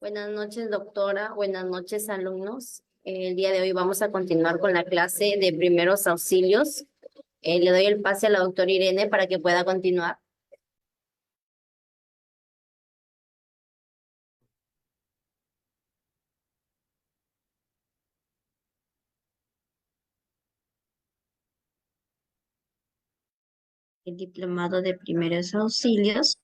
Buenas noches, doctora. Buenas noches, alumnos. El día de hoy vamos a continuar con la clase de primeros auxilios. Le doy el pase a la doctora Irene para que pueda continuar. El diplomado de primeros auxilios.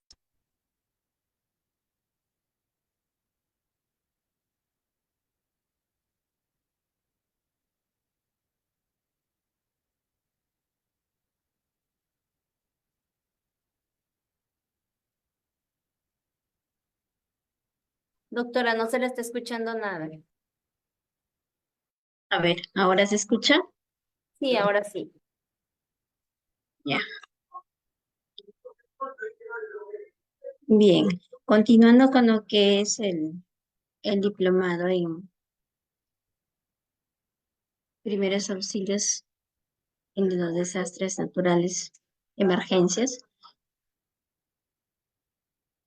Doctora, no se le está escuchando nada. A ver, ¿ahora se escucha? Sí, ahora sí. Ya. Bien, continuando con lo que es el diplomado en primeros auxilios en los desastres naturales, emergencias.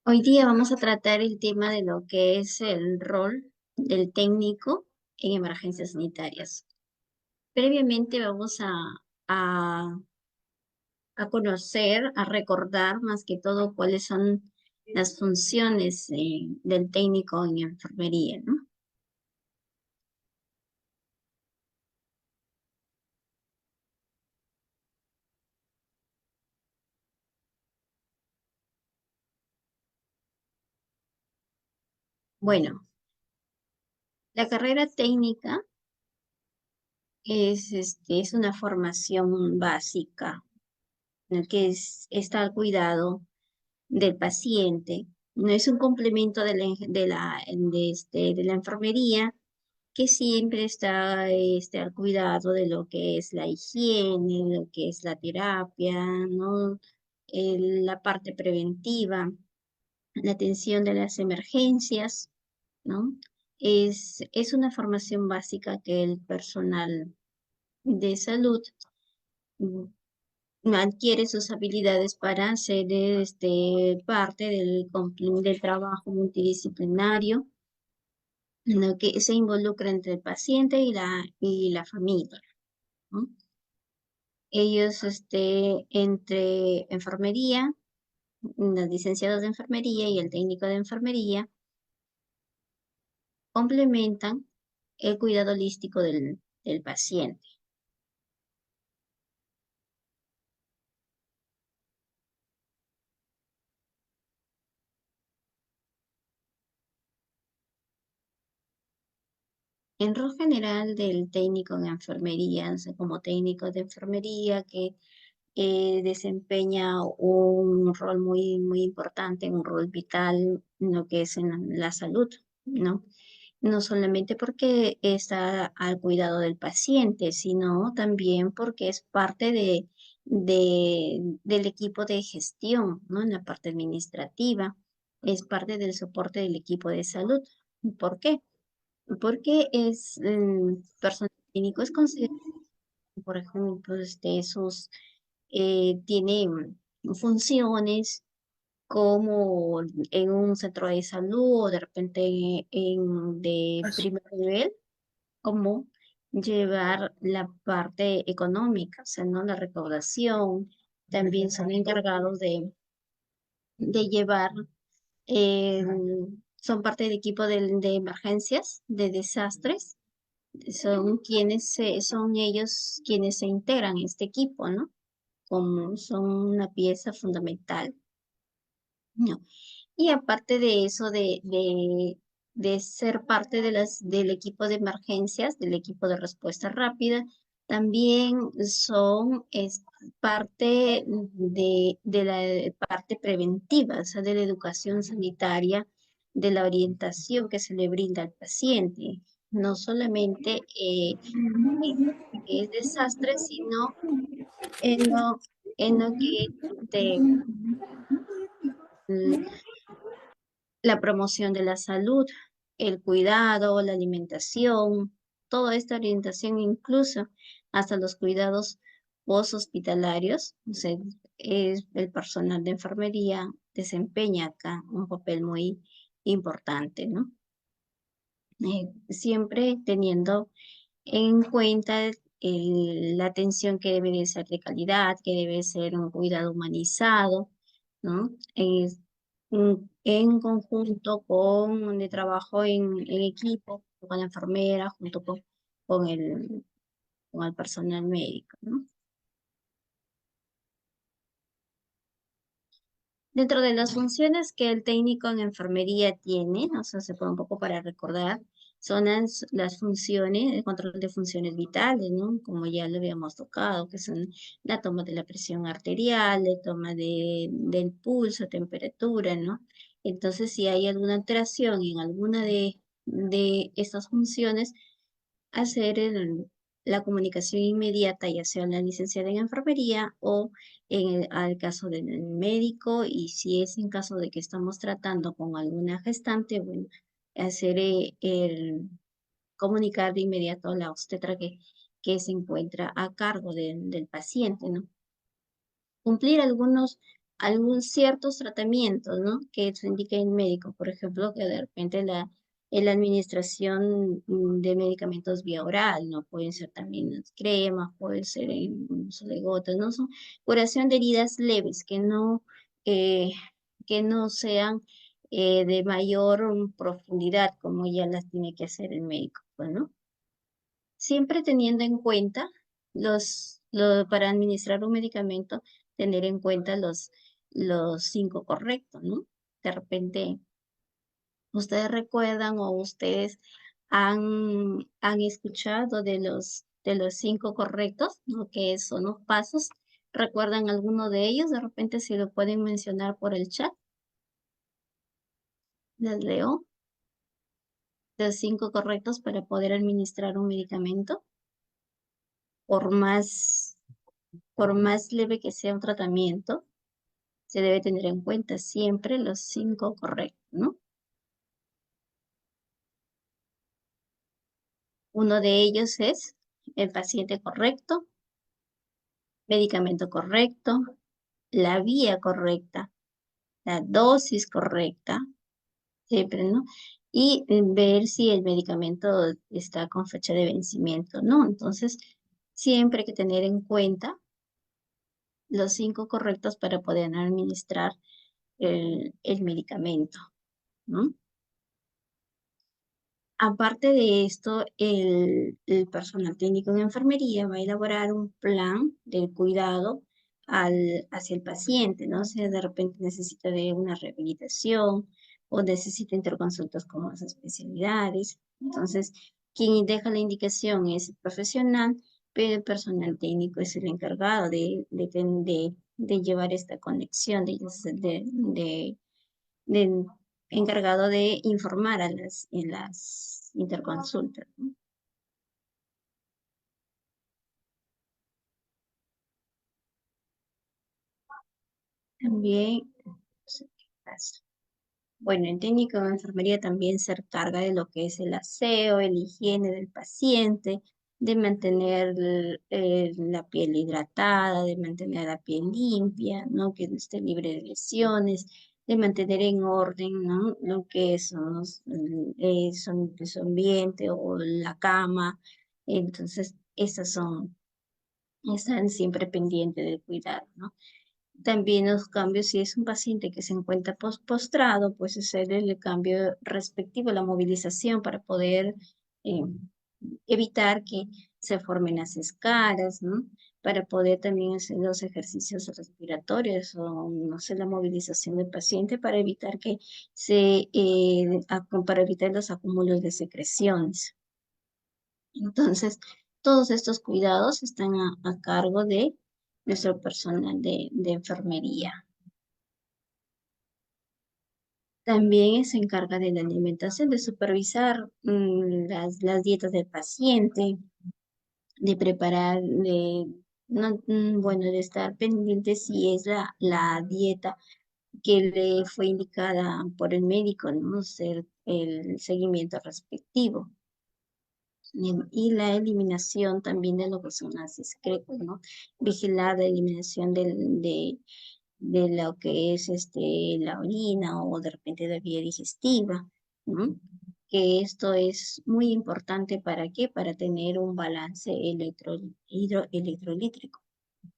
Hoy día vamos a tratar el tema de lo que es el rol del técnico en emergencias sanitarias. Previamente vamos a a conocer, a recordar más que todo cuáles son las funciones del técnico en enfermería, ¿no? Bueno, la carrera técnica es una formación básica en la que está al cuidado del paciente. No es un complemento de la enfermería que siempre está al cuidado de lo que es la higiene, lo que es la terapia, ¿no? La parte preventiva, la atención de las emergencias, ¿no? Es una formación básica que el personal de salud mm, adquiere sus habilidades para ser parte del trabajo multidisciplinario en lo que se involucra entre el paciente y la familia, ¿no? Ellos, entre enfermería, los licenciados de enfermería y el técnico de enfermería, complementan el cuidado holístico del paciente. En rol general del técnico en enfermería, o sea, como técnico de enfermería que desempeña un rol muy importante, un rol vital en lo que es en la salud, ¿no? No solamente porque está al cuidado del paciente, sino también porque es parte del equipo de gestión, ¿no? En la parte administrativa, es parte del soporte del equipo de salud. ¿Por qué? Porque personal clínico es considerado, por ejemplo, tiene funciones como en un centro de salud o de repente de primer nivel, como llevar la parte económica, o sea, ¿no? La recaudación. También son encargados de llevar, eh, son parte del equipo de emergencias, de desastres. Son ellos quienes se integran en este equipo, ¿no? Como son una pieza fundamental, ¿no? Y aparte de eso, de ser parte del equipo de emergencias, del equipo de respuesta rápida, también son parte de la parte preventiva, o sea, de la educación sanitaria, de la orientación que se le brinda al paciente, no solamente que es desastre, sino en en lo que este, la promoción de la salud, el cuidado, la alimentación, toda esta orientación, incluso hasta los cuidados post-hospitalarios. O sea, el personal de enfermería desempeña acá un papel muy importante, ¿no? siempre teniendo en cuenta la atención que debe de ser de calidad, que debe ser un cuidado humanizado, ¿no? En conjunto con de trabajo en equipo, con la enfermera, junto con con el personal médico, ¿no? Dentro de las funciones que el técnico en enfermería tiene, o sea, se puede un poco para recordar, son las funciones, el control de funciones vitales, ¿no? Como ya lo habíamos tocado, que son la toma de la presión arterial, la toma del pulso, temperatura, ¿no? Entonces, si hay alguna alteración en alguna de estas funciones, hacer la comunicación inmediata, ya sea la licenciada en enfermería o al caso del médico, y si es en caso de que estamos tratando con alguna gestante, bueno, hacer el comunicar de inmediato a la obstetra que se encuentra a cargo del paciente, ¿no? Cumplir algún ciertos tratamientos, ¿no? Que se indique el médico, por ejemplo, que de repente la administración de medicamentos vía oral, ¿no? Pueden ser también las cremas, puede ser en uso de gotas, ¿no? Son curación de heridas leves, eh, que no sean de mayor profundidad, como ya las tiene que hacer el médico, pues, ¿no? Siempre teniendo en cuenta para administrar un medicamento, tener en cuenta los cinco correctos, ¿no? De repente, ustedes recuerdan o ustedes han escuchado de los cinco correctos, ¿no? Que son los pasos. ¿Recuerdan alguno de ellos? De repente, si lo pueden mencionar por el chat, les leo. Los cinco correctos para poder administrar un medicamento, por más por más leve que sea un tratamiento, se debe tener en cuenta siempre los cinco correctos, ¿no? Uno de ellos es el paciente correcto, medicamento correcto, la vía correcta, la dosis correcta, siempre, ¿no? Y ver si el medicamento está con fecha de vencimiento, ¿no? Entonces, siempre hay que tener en cuenta los cinco correctos para poder administrar el medicamento, ¿no? Aparte de esto, el personal técnico en enfermería va a elaborar un plan del cuidado hacia el paciente, ¿no? Si de repente necesita de una rehabilitación o necesita interconsultas con más especialidades. Entonces, quien deja la indicación es el profesional, pero el personal técnico es el encargado de llevar esta conexión, de encargado de informar en las interconsultas, ¿no? También, no sé qué pasa. Bueno, el técnico de enfermería también se encarga de lo que es el aseo, el higiene del paciente, de mantener la piel hidratada, de mantener la piel limpia, ¿no? Que no esté libre de lesiones, de mantener en orden, ¿no? Lo que son su ambiente o la cama. Entonces, están siempre pendientes del cuidado, ¿no? También los cambios, si es un paciente que se encuentra postrado, pues hacer el cambio respectivo, la movilización para poder eh, evitar que se formen las escaras, ¿no? Para poder también hacer los ejercicios respiratorios o, no sé, la movilización del paciente para evitar para evitar los acúmulos de secreciones. Entonces, todos estos cuidados están a cargo de nuestro personal de enfermería. También se encarga de la alimentación, de supervisar las dietas del paciente, de preparar, bueno, de estar pendiente si es la dieta que le fue indicada por el médico, ¿no? Hacer el seguimiento respectivo. Y la eliminación también de lo que son las excretas, ¿no? Vigilar la eliminación de lo que es la orina o de repente la vía digestiva, ¿no? que esto es muy importante. ¿Para qué? Para tener un balance electrolítrico,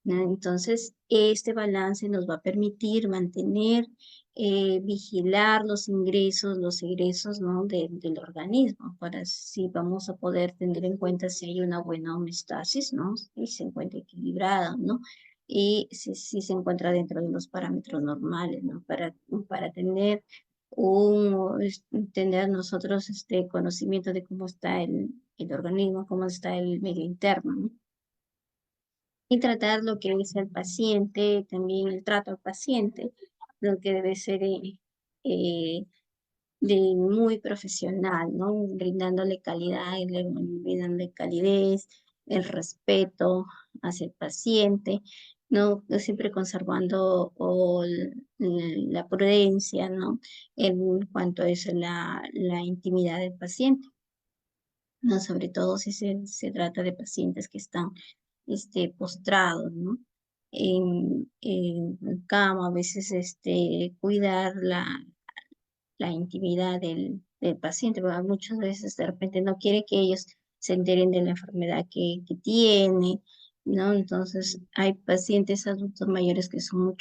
¿no? Entonces, este balance nos va a permitir mantener, vigilar los ingresos, los egresos, ¿no? del organismo, para así vamos a poder tener en cuenta si hay una buena homeostasis, ¿no? Si se encuentra equilibrada, ¿no? Y si se encuentra dentro de los parámetros normales, ¿no? Para tener tener nosotros este conocimiento de cómo está el organismo, cómo está el medio interno, ¿no? Y tratar lo que es el paciente, también el trato al paciente, lo que debe ser eh, de muy profesional, ¿no? Brindándole calidad, brindándole calidez, el respeto hacia el paciente, ¿no? Siempre conservando la prudencia, ¿no? En cuanto a eso, la intimidad del paciente, ¿no? Sobre todo si se trata de pacientes que están postrados, ¿no? En cama, a veces cuidar la intimidad del paciente, porque muchas veces de repente no quiere que ellos se enteren de la enfermedad que tiene, ¿no? Entonces hay pacientes adultos mayores que son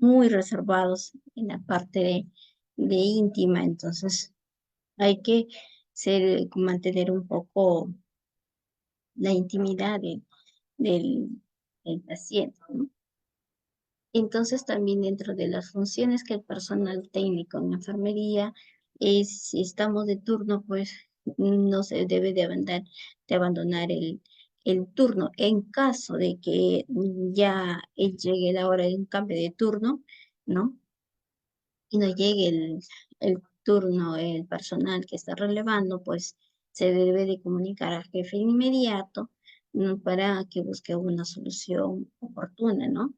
muy reservados en la parte de íntima, entonces hay que mantener un poco la intimidad del, del paciente, ¿no? Entonces, también dentro de las funciones que el personal técnico en enfermería es, si estamos de turno, pues no se debe de abandonar el turno. En caso de que ya llegue la hora de un cambio de turno, ¿no? Y no llegue el turno, el personal que está relevando, pues se debe de comunicar al jefe inmediato, ¿no? Para que busque una solución oportuna, ¿no?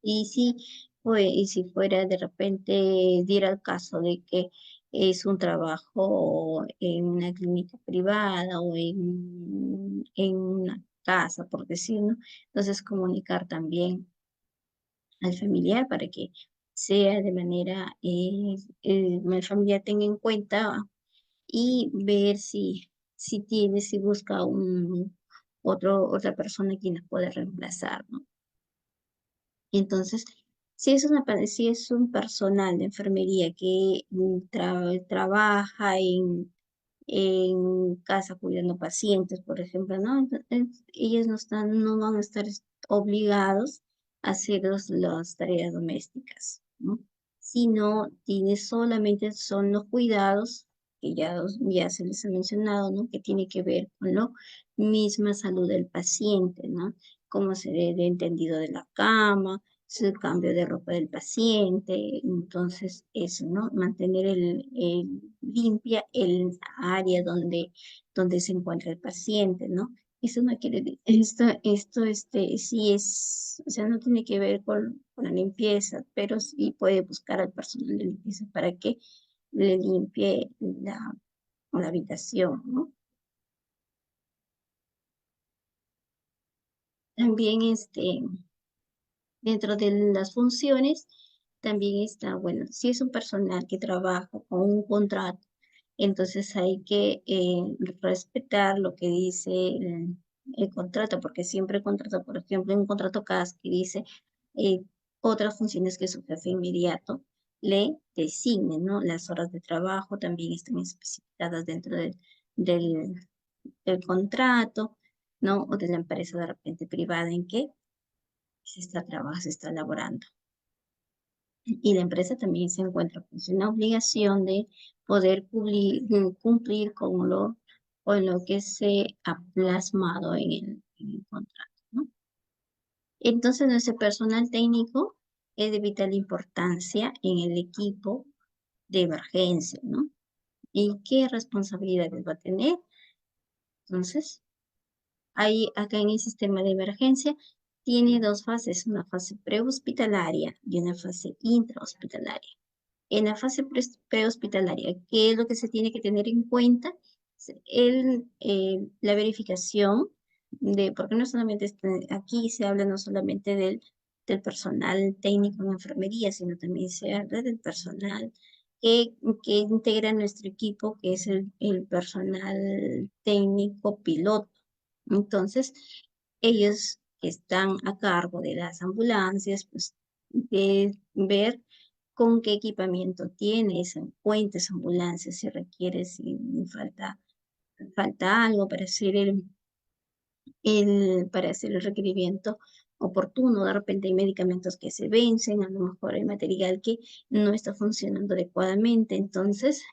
Y y si fuera de repente, diera el caso de que es un trabajo en una clínica privada o en una casa, por decirlo, entonces comunicar también al familiar para que sea de manera, el familiar tenga en cuenta y ver si busca otra persona quien la puede reemplazar, ¿no? Entonces, si es un personal de enfermería que trabaja en casa cuidando pacientes, por ejemplo, ¿no? Entonces, ellos no van a estar obligados a hacer las tareas domésticas, ¿no? Sino solamente son los cuidados que ya se les ha mencionado, ¿no? Que tiene que ver con la misma salud del paciente, ¿no? Cómo se debe entendido de la cama, su cambio de ropa del paciente, entonces eso, ¿no? Mantener limpia el área donde se encuentra el paciente, ¿no? Eso no quiere decir, sí es, o sea, no tiene que ver con la limpieza, pero sí puede buscar al personal de limpieza para que le limpie la habitación, ¿no? También dentro de las funciones, también está, bueno, si es un personal que trabaja con un contrato, entonces hay que respetar lo que dice el contrato, porque siempre el contrato, por ejemplo, en un contrato CAS que dice eh, otras funciones que su jefe inmediato le designe, ¿no? Las horas de trabajo también están especificadas dentro del, del contrato, ¿no? O de la empresa de repente privada en que se está elaborando. Y la empresa también se encuentra pues, en la obligación de poder cumplir con lo que se ha plasmado en el contrato, ¿no? Entonces, nuestro personal técnico es de vital importancia en el equipo de emergencia, ¿no? ¿Y qué responsabilidades va a tener? Entonces, ahí, acá en el sistema de emergencia, tiene dos fases, una fase prehospitalaria y una fase intrahospitalaria. En la fase prehospitalaria, ¿qué es lo que se tiene que tener en cuenta? La verificación porque no solamente aquí se habla no solamente del personal técnico en enfermería, sino también se habla del personal que, que integra nuestro equipo, que es el personal técnico piloto. Entonces, ellos que están a cargo de las ambulancias, pues de ver con qué equipamiento tiene esa, cuenta esa ambulancia, si requiere, si falta algo para hacer para hacer el requerimiento oportuno. De repente hay medicamentos que se vencen, a lo mejor hay material que no está funcionando adecuadamente. Entonces,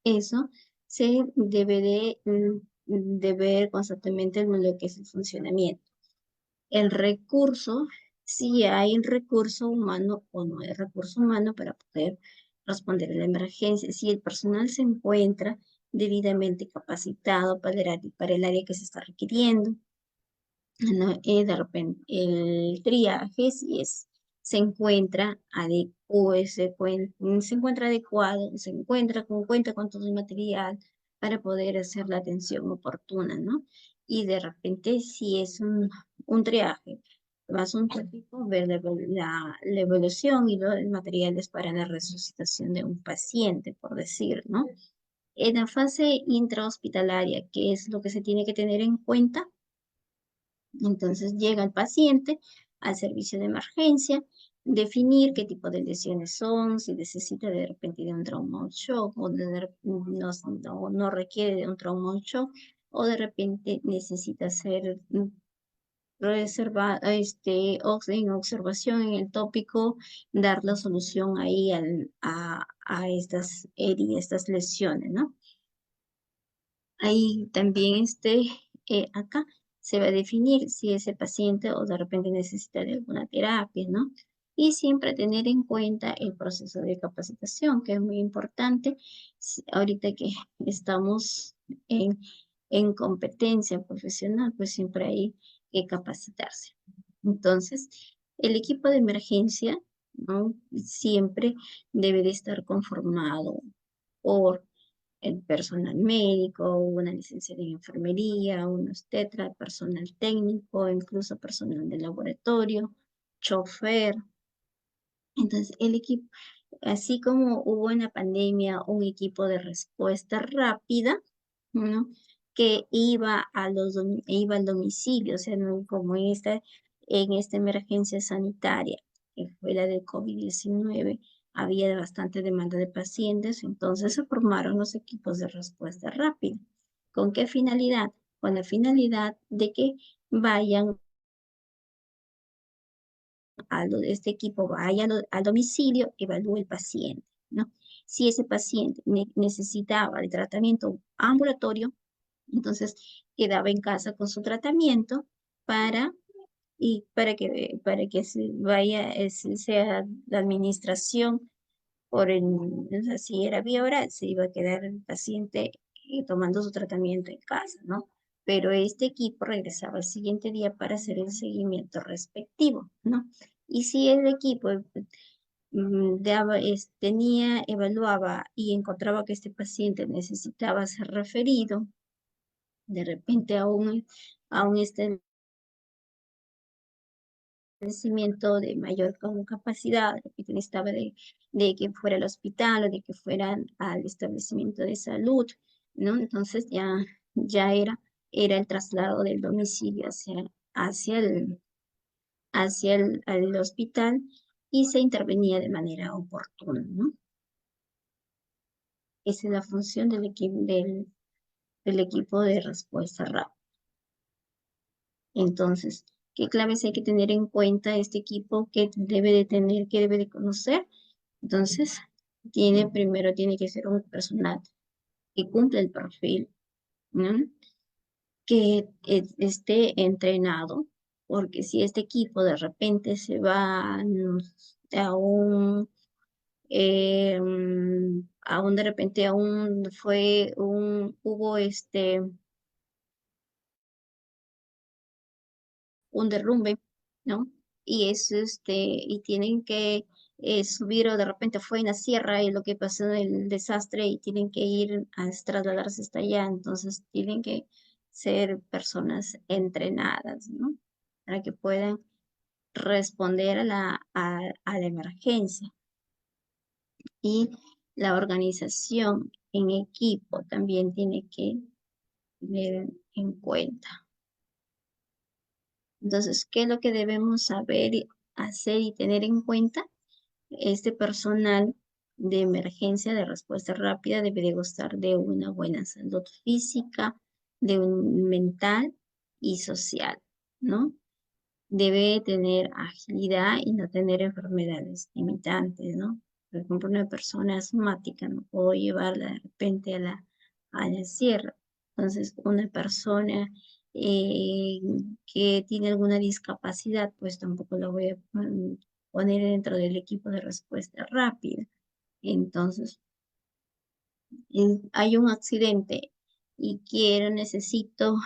eso se debe de ver constantemente en lo que es el funcionamiento. El recurso, si hay recurso humano o no hay recurso humano para poder responder a la emergencia, si el personal se encuentra debidamente capacitado para el área que se está requiriendo, ¿no? De repente el triaje, si se encuentra adecuado, se encuentra adecuado, se encuentra cuenta con todo el material para poder hacer la atención oportuna, ¿no? Y de repente, si es un triaje más un tópico, ver la evolución y los materiales para la resucitación de un paciente, por decir, ¿no? En la fase intrahospitalaria, ¿qué es lo que se tiene que tener en cuenta? Entonces llega el paciente al servicio de emergencia, definir qué tipo de lesiones son, si necesita de repente de un trauma o shock, o no requiere de un trauma o shock, o de repente necesita ser en observación en el tópico, dar la solución ahí a estas heridas, estas lesiones, ¿no? Ahí también acá se va a definir si ese paciente o de repente necesita de alguna terapia, ¿no? Y siempre tener en cuenta el proceso de capacitación, que es muy importante. Ahorita que estamos en, en competencia profesional, pues siempre hay que capacitarse. Entonces, el equipo de emergencia, ¿no? Siempre debe de estar conformado por el personal médico, una licenciada en enfermería, un obstetra, personal técnico, incluso personal de laboratorio, chofer. Entonces, el equipo, así como hubo en la pandemia un equipo de respuesta rápida, ¿no? Que iba al domicilio, o sea, ¿no? Como en esta emergencia sanitaria, que fue la del COVID-19, había bastante demanda de pacientes, entonces se formaron los equipos de respuesta rápida. ¿Con qué finalidad? Con la finalidad de que vayan este equipo vaya al domicilio, evalúe el paciente, ¿no? Si ese paciente necesitaba de tratamiento ambulatorio, entonces quedaba en casa con su tratamiento para, para que sea la administración o sea, si era vía oral, se iba a quedar el paciente tomando su tratamiento en casa, ¿no? Pero este equipo regresaba al siguiente día para hacer el seguimiento respectivo, ¿no? Y si el equipo evaluaba y encontraba que este paciente necesitaba ser referido de repente a un establecimiento de mayor capacidad, de repente necesitaba de que fuera al hospital o de que fueran al establecimiento de salud, ¿no? Entonces ya era el traslado del domicilio hacia al hospital y se intervenía de manera oportuna, ¿no? Esa es la función del equipo de respuesta rápida. Entonces, ¿qué claves hay que tener en cuenta este equipo que debe de tener, que debe de conocer? Entonces, primero tiene que ser un personal que cumpla el perfil, ¿no? Que esté entrenado, porque si este equipo de repente se va a de repente hubo un derrumbe, ¿no? Y tienen que subir o de repente fue en la sierra y lo que pasó en el desastre y tienen que ir a trasladarse hasta allá, entonces tienen que ser personas entrenadas, ¿no? Para que puedan responder a la emergencia. Y La organización en equipo también tiene que tener en cuenta. Entonces, ¿qué es lo que debemos saber, hacer y tener en cuenta? Este personal de emergencia de respuesta rápida debe de gozar de una buena salud física, de un mental y social, ¿no? Debe tener agilidad y no tener enfermedades limitantes, ¿no? Por ejemplo, una persona asmática no puedo llevarla de repente a la sierra. Entonces, una persona eh, que tiene alguna discapacidad, pues tampoco la voy a poner dentro del equipo de respuesta rápida. Entonces, hay un accidente y necesito,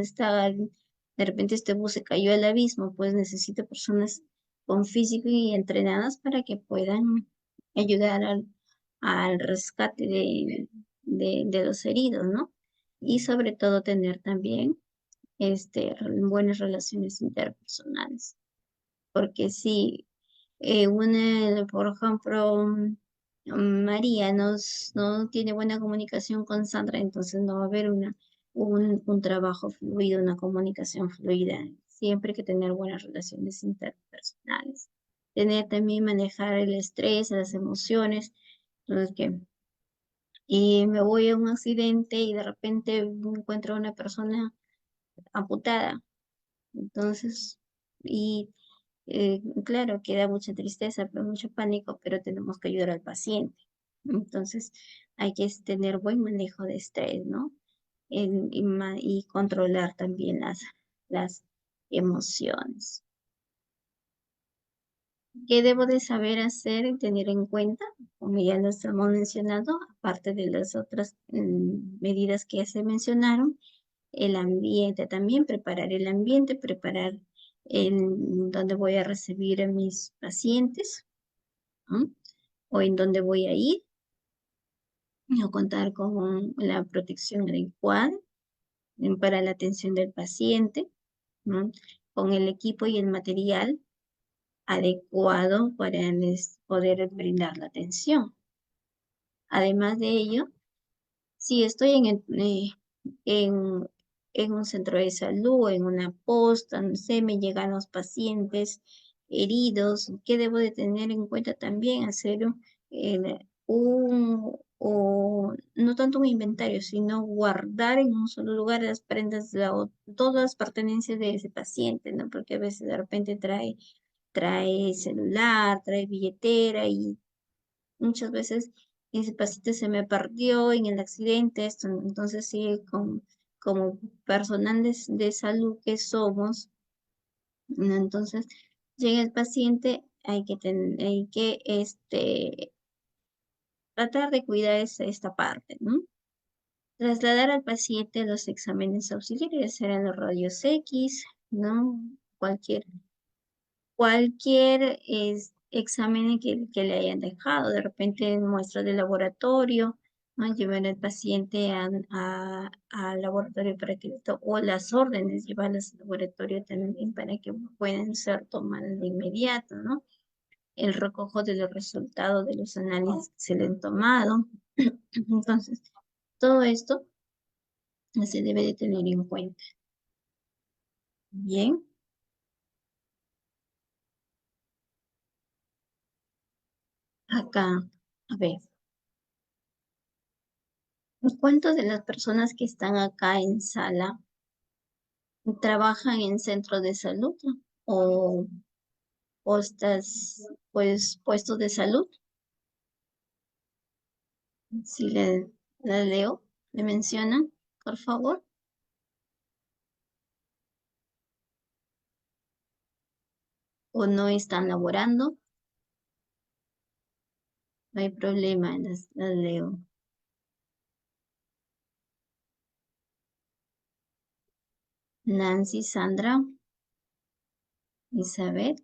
estar, de repente este bus se cayó al abismo, pues necesito personas con físico y entrenadas para que puedan ayudar al rescate de los heridos, ¿no? Y sobre todo tener también buenas relaciones interpersonales. Porque si por ejemplo, María no tiene buena comunicación con Sandra, entonces no va a haber un trabajo fluido, una comunicación fluida. Siempre hay que tener buenas relaciones interpersonales. Tener también manejar el estrés, las emociones. Entonces, y me voy a un accidente y de repente me encuentro a una persona amputada. Entonces, y claro, queda mucha tristeza, pero mucho pánico, pero tenemos que ayudar al paciente. Entonces, hay que tener buen manejo de estrés, ¿no? Y controlar también las emociones. ¿Qué debo de saber hacer y tener en cuenta? Como ya lo estamos mencionando, aparte de las otras medidas que ya se mencionaron, el ambiente también, preparar el ambiente, preparar donde voy a recibir a mis pacientes, ¿no? O en dónde voy a ir, o contar con la protección adecuada para la atención del paciente, ¿no? Con el equipo y el material adecuado para poder brindar la atención. Además de ello, si estoy en, en un centro de salud, en una posta, no sé, me llegan los pacientes heridos, ¿qué debo de tener en cuenta también? Hacer o no tanto un inventario, sino guardar en un solo lugar las prendas, todas las pertenencias de ese paciente, ¿no? Porque a veces de repente trae celular, trae billetera y muchas veces ese paciente se me perdió en el accidente, esto, entonces sí, como personal de salud que somos, ¿no? Entonces llega el paciente, hay que tratar de cuidar esta parte, ¿no? Trasladar al paciente a los exámenes auxiliares, serán los rayos X, ¿no? Cualquier examen que le hayan dejado, de repente muestras de laboratorio, ¿no? Llevar al paciente al laboratorio para o las órdenes, llevarlas al laboratorio también para que puedan ser tomadas de inmediato, ¿no? El recojo de los resultados de los análisis que se le han tomado. Entonces, todo esto se debe de tener en cuenta. Bien, acá, a ver. ¿Cuántas de las personas que están acá en sala trabajan en centros de salud o postas, pues, puestos de salud? Si la leo, le mencionan, por favor, o no están laborando, no hay problema, las leo. Nancy, Sandra, Isabel,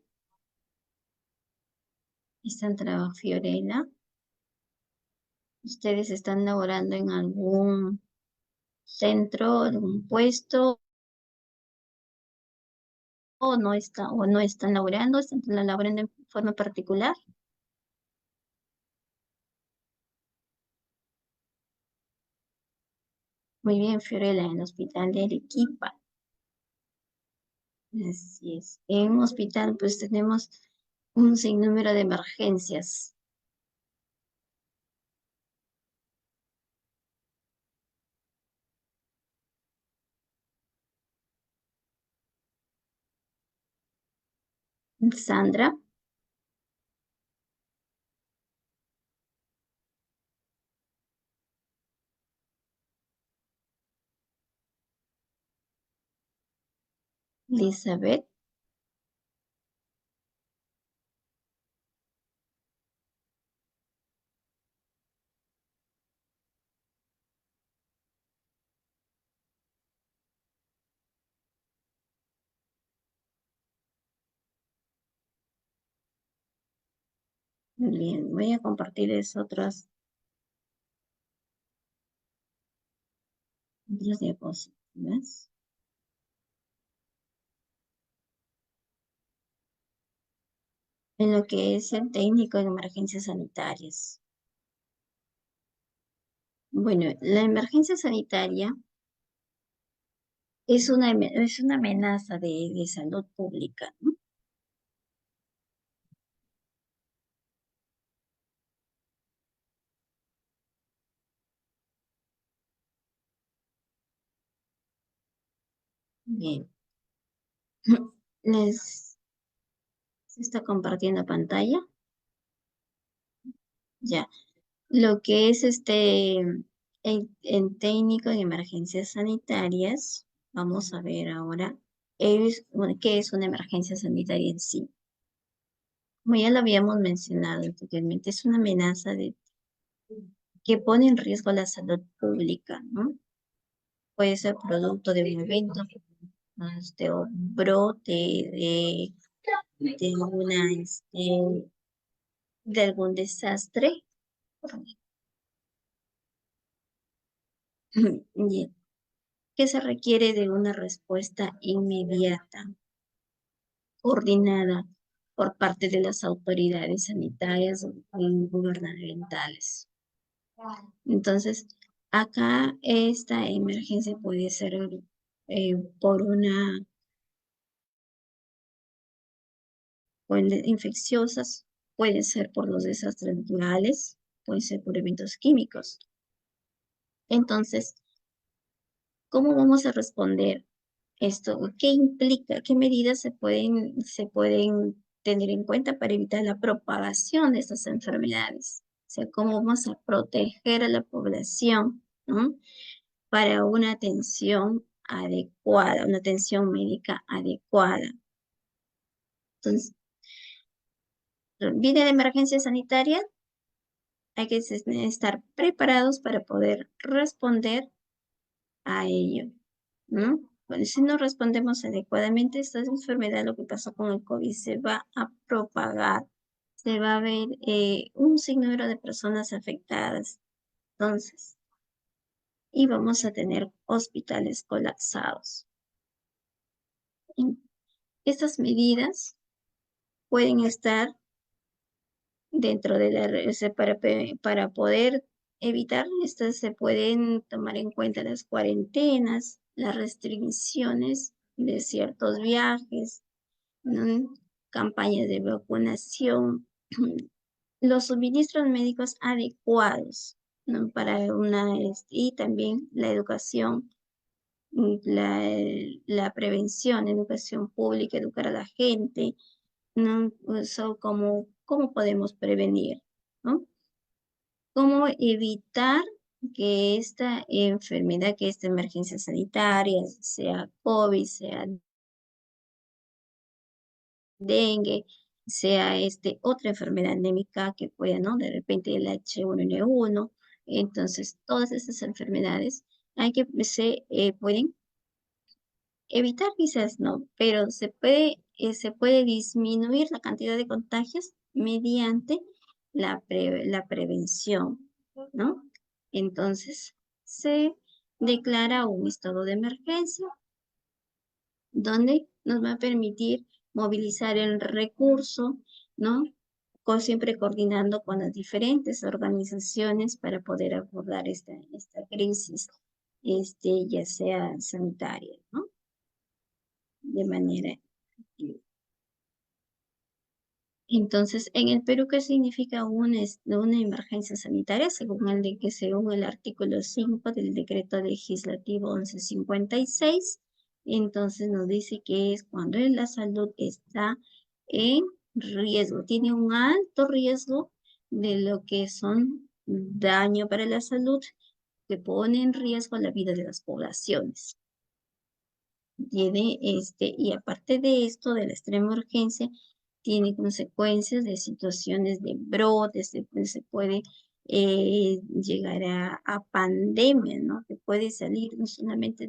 están trabajando, Fiorella, ustedes están laborando en algún centro, algún puesto, o no están laborando, están laborando en forma particular. Muy bien, Fiorella, en el hospital de Arequipa. Así es. En un hospital, pues tenemos un sinnúmero de emergencias. Sandra, Elizabeth, muy bien. Voy a compartirles otras diapositivas. En lo que es el técnico en emergencias sanitarias. Bueno, la emergencia sanitaria es una amenaza de salud pública, ¿no? Bien. ¿Les se está compartiendo pantalla? Ya. Lo que es el técnico en emergencias sanitarias, vamos a ver ahora qué es una emergencia sanitaria en sí. Como ya lo habíamos mencionado anteriormente, es una amenaza que pone en riesgo la salud pública, ¿no? Puede ser producto de un evento, o brote de de algún desastre, y que se requiere de una respuesta inmediata, coordinada por parte de las autoridades sanitarias y gubernamentales. Entonces, acá esta emergencia puede ser por infecciosas, puede ser por los desastres naturales, puede ser por eventos químicos. Entonces, ¿cómo vamos a responder esto? ¿Qué implica? ¿Qué medidas se pueden tener en cuenta para evitar la propagación de estas enfermedades? O sea, ¿cómo vamos a proteger a la población, ¿no? Para una atención adecuada, una atención médica adecuada? Entonces, viene la emergencia sanitaria, hay que estar preparados para poder responder a ello, ¿no? Bueno, si no respondemos adecuadamente, esta enfermedad, lo que pasó con el COVID, se va a propagar, se va a ver un sinnúmero de personas afectadas. Entonces, y vamos a tener hospitales colapsados. Estas medidas pueden estar dentro de o sea, para poder evitar estas, se pueden tomar en cuenta las cuarentenas, las restricciones de ciertos viajes, ¿no? Campañas de vacunación, los suministros médicos adecuados, ¿no? Para y también la educación, la prevención, educación pública, educar a la gente, ¿no? Eso cómo podemos prevenir, ¿no? ¿Cómo evitar que esta enfermedad, que esta emergencia sanitaria, sea COVID, sea dengue, sea otra enfermedad endémica que pueda, ¿no? De repente el H1N1. Entonces, todas estas enfermedades se pueden evitar quizás, ¿no? Pero se puede disminuir la cantidad de contagios mediante la prevención, ¿no? Entonces, se declara un estado de emergencia donde nos va a permitir movilizar el recurso, ¿no? Siempre coordinando con las diferentes organizaciones para poder abordar esta crisis. ya sea sanitaria, ¿no? De manera activa. Entonces, en el Perú, ¿qué significa una emergencia sanitaria? Según el artículo 5 del decreto legislativo 1156, entonces nos dice que es cuando la salud está en riesgo, tiene un alto riesgo de lo que son daño para la salud, que pone en riesgo la vida de las poblaciones. Y aparte de esto, de la extrema urgencia, tiene consecuencias de situaciones de brotes, se puede llegar a pandemia, ¿no? Que puede salir no solamente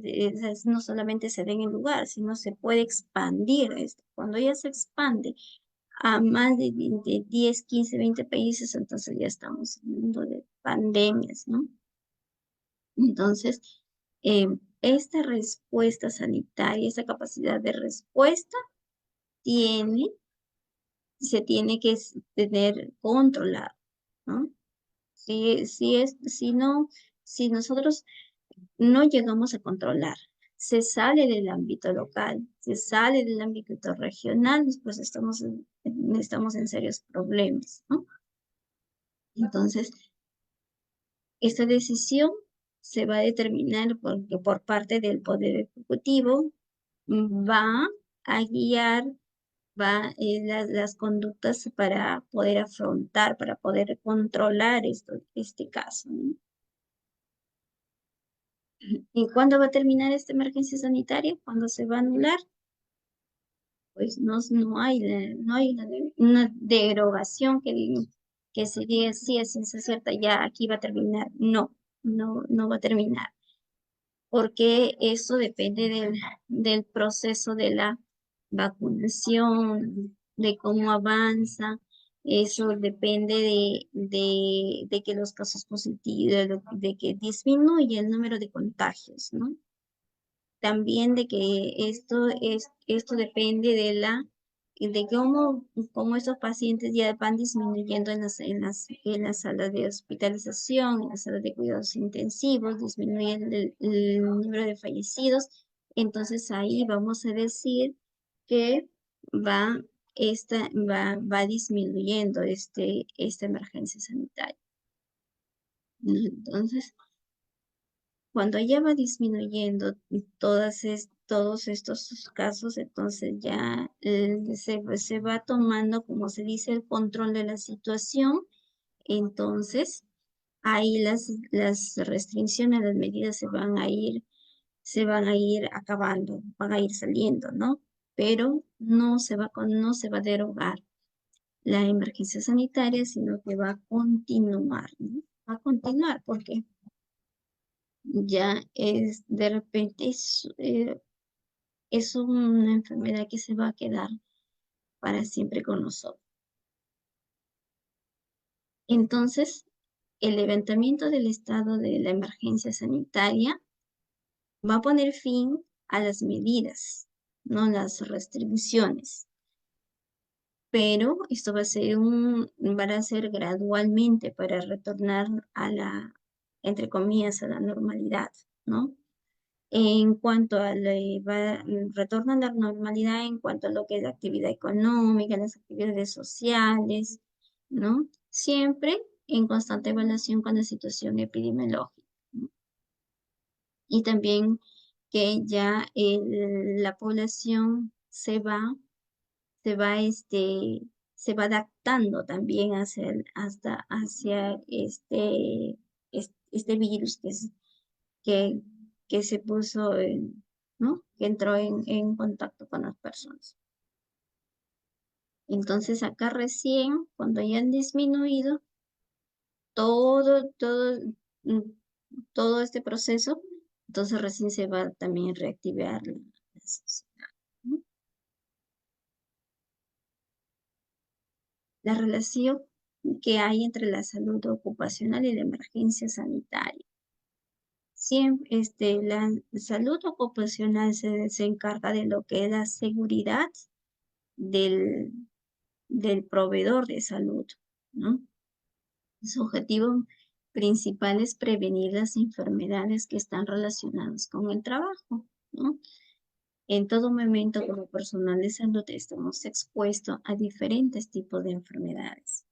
no solamente se da en el lugar, sino se puede expandir esto. Cuando ya se expande a más de 10, 15, 20 países, entonces ya estamos hablando de pandemias, ¿no? Entonces, eh, esta respuesta sanitaria, esta capacidad de respuesta, tiene, se tiene que tener controlado, ¿no? Si no, si nosotros no llegamos a controlar, se sale del ámbito local, se sale del ámbito regional, pues estamos en serios problemas, ¿no? Entonces, esta decisión se va a determinar porque por parte del Poder Ejecutivo va a guiar las conductas para poder afrontar, para poder controlar este caso, ¿no? ¿Y cuándo va a terminar esta emergencia sanitaria? ¿Cuándo se va a anular? Pues no hay, no hay una derogación que se diga, sí, es ciencia cierta, ya aquí va a terminar. No va a terminar, porque eso depende del proceso de la vacunación, de cómo avanza. Eso depende de que los casos positivos, de que disminuye el número de contagios, ¿no? También de que esto depende de cómo estos pacientes ya van disminuyendo en las salas de hospitalización, en las salas de cuidados intensivos, disminuyendo el número de fallecidos. Entonces ahí vamos a decir que va, va disminuyendo esta emergencia sanitaria, ¿no? Entonces, cuando ya va disminuyendo todos estos casos, entonces ya se va tomando, como se dice, el control de la situación. Entonces, ahí las restricciones, las medidas se van a ir acabando, van a ir saliendo, ¿no? Pero no se va a derogar la emergencia sanitaria, sino que va a continuar, ¿no? Va a continuar, porque ya de repente es una enfermedad que se va a quedar para siempre con nosotros. Entonces, el levantamiento del estado de la emergencia sanitaria va a poner fin a las medidas, no las restricciones. Pero esto va a ser gradualmente para retornar entre comillas, a la normalidad, ¿no? En cuanto retorno a la normalidad en cuanto a lo que es la actividad económica, las actividades sociales, ¿no? Siempre en constante evaluación con la situación epidemiológica, ¿no? Y también que ya la población se va, se va adaptando también hacia este virus que, que se puso ¿no? Que entró en contacto con las personas. Entonces acá recién, cuando ya han disminuido mm, todo este proceso, entonces recién se va también a reactivar la sociedad, ¿no? La relación que hay entre la salud ocupacional y la emergencia sanitaria. Siempre, la salud ocupacional se encarga de lo que es la seguridad del, del proveedor de salud, ¿no? Su objetivo principal es prevenir las enfermedades que están relacionadas con el trabajo, ¿no? En todo momento, como personal de salud, estamos expuestos a diferentes tipos de enfermedades.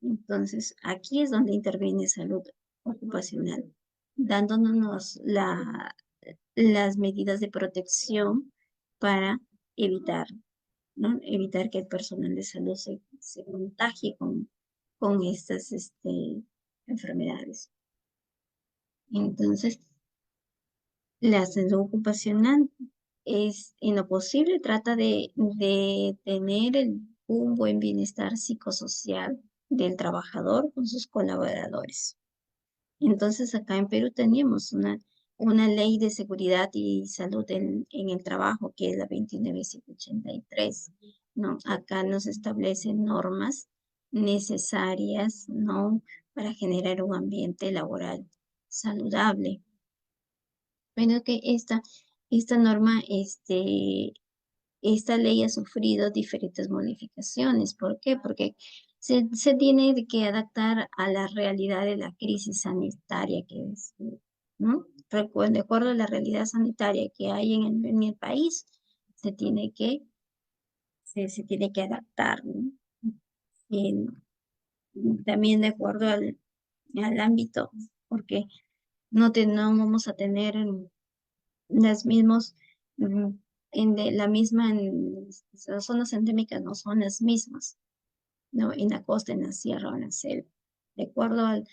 Entonces, aquí es donde interviene salud ocupacional, dándonos las medidas de protección para evitar, ¿no? Evitar que el personal de salud se contagie con estas enfermedades. Entonces, la salud ocupacional es, en lo posible, trata de tener un buen bienestar psicosocial del trabajador con sus colaboradores. Entonces, acá en Perú tenemos una ley de seguridad y salud en el trabajo, que es la 29783, ¿no? Acá nos establecen normas necesarias, ¿no? Para generar un ambiente laboral saludable. Bueno, que esta norma, esta ley ha sufrido diferentes modificaciones. ¿Por qué? Porque se tiene que adaptar a la realidad de la crisis sanitaria que es, ¿no? De acuerdo a la realidad sanitaria que hay en el país, se tiene que, se tiene que adaptar, ¿no? Y también de acuerdo al ámbito, porque no vamos a tener las mismas, mm, las zonas endémicas no son las mismas, ¿no? En la costa, en la sierra o en la selva. De acuerdo al-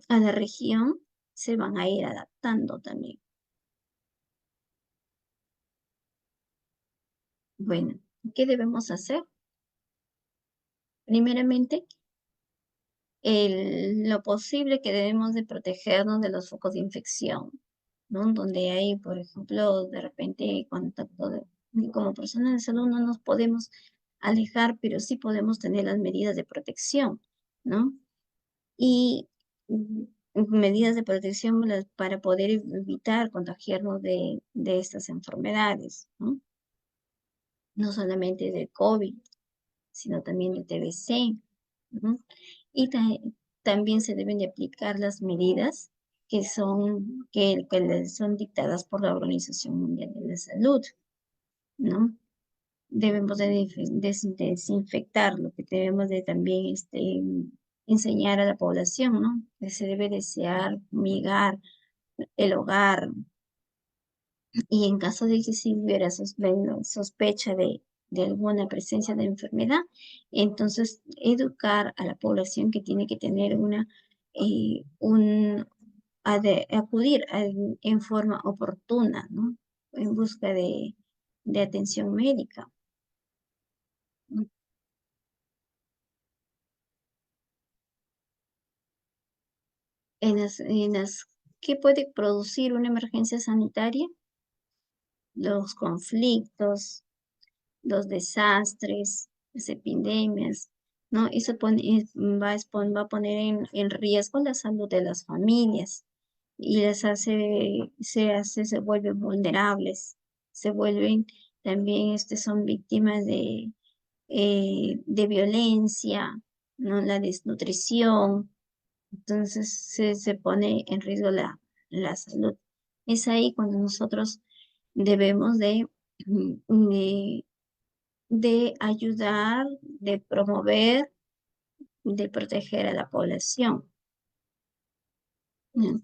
a la región, se van a ir adaptando también. Bueno, ¿qué debemos hacer? Primeramente, lo posible que debemos de protegernos de los focos de infección, ¿no? Donde hay, por ejemplo, de repente contacto como personas de salud no nos podemos alejar, pero sí podemos tener las medidas de protección, ¿no? Y medidas de protección para poder evitar contagiarnos de estas enfermedades, ¿no? No solamente del COVID, sino también del TBC, ¿no? Y también se deben de aplicar las medidas que son dictadas por la Organización Mundial de la Salud, ¿no? Debemos de desinfectar, lo que debemos de también enseñar a la población, ¿no? Que se debe desear, migar el hogar, y en caso de que si hubiera sospecha de alguna presencia de enfermedad, entonces educar a la población que tiene que tener acudir en forma oportuna, ¿no? En busca de atención médica. ¿Qué puede producir una emergencia sanitaria? Los conflictos, los desastres, las epidemias, ¿no? Eso va a poner en riesgo la salud de las familias y se vuelven vulnerables, se vuelven también, son víctimas de violencia, ¿no? La desnutrición, entonces se pone en riesgo la salud. Es ahí cuando nosotros debemos de de ayudar, de promover, de proteger a la población. ¿No?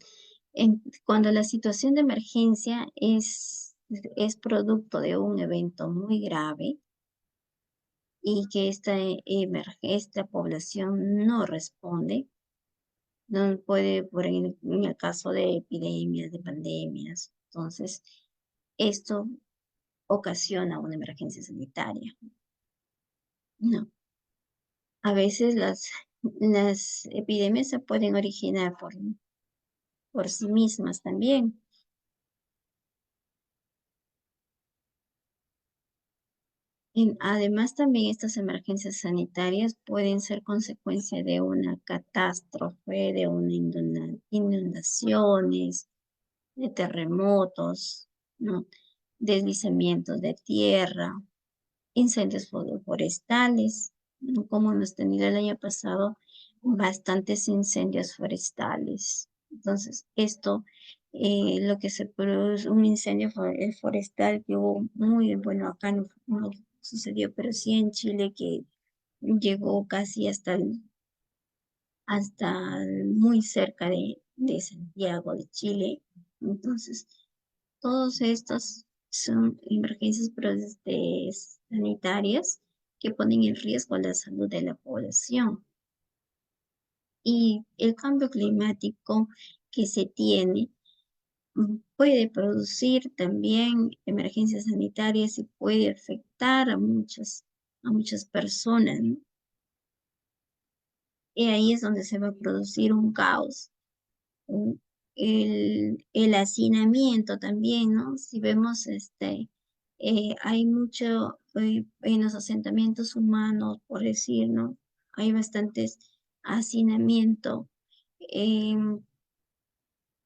Cuando la situación de emergencia es producto de un evento muy grave y que esta población no responde, no puede, en el caso de epidemias, de pandemias, entonces esto ocasiona una emergencia sanitaria. No. A veces las epidemias se pueden originar por sí mismas también. Además, también estas emergencias sanitarias pueden ser consecuencia de una catástrofe, de una inundaciones, de terremotos, ¿no? Deslizamientos de tierra, incendios forestales, ¿no? Como hemos tenido el año pasado bastantes incendios forestales. Entonces, esto, lo que se produce, un incendio forestal que hubo muy, bueno, acá no sucedió, pero sí en Chile que llegó casi muy cerca de Santiago de Chile. Entonces, todos estos son emergencias sanitarias que ponen en riesgo la salud de la población. Y el cambio climático que se tiene puede producir también emergencias sanitarias y puede afectar a muchas personas, ¿no? Y ahí es donde se va a producir un caos. un- el hacinamiento también, ¿no? Si vemos, hay mucho en los asentamientos humanos, por decir, ¿no? Hay bastantes hacinamiento. em,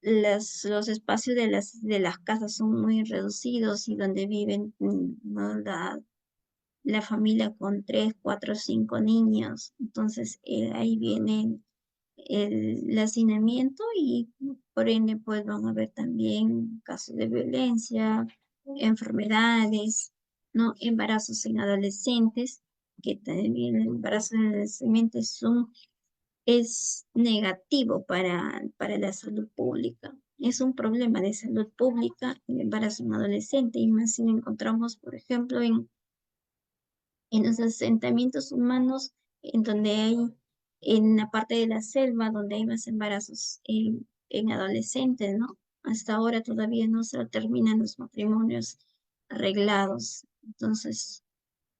los espacios de las casas son muy reducidos y donde viven, ¿no? la familia con 3, 4, 5 niños. Entonces, ahí viene el hacinamiento y por ende pues van a haber también casos de violencia, enfermedades, ¿no? Embarazos en adolescentes, que también el embarazo en adolescentes es negativo para la salud pública. Es un problema de salud pública el embarazo en adolescente y más si lo encontramos, por ejemplo, en los asentamientos humanos, en donde hay, en la parte de la selva, donde hay más embarazos en adolescentes, ¿no? Hasta ahora todavía no se terminan los matrimonios arreglados. Entonces,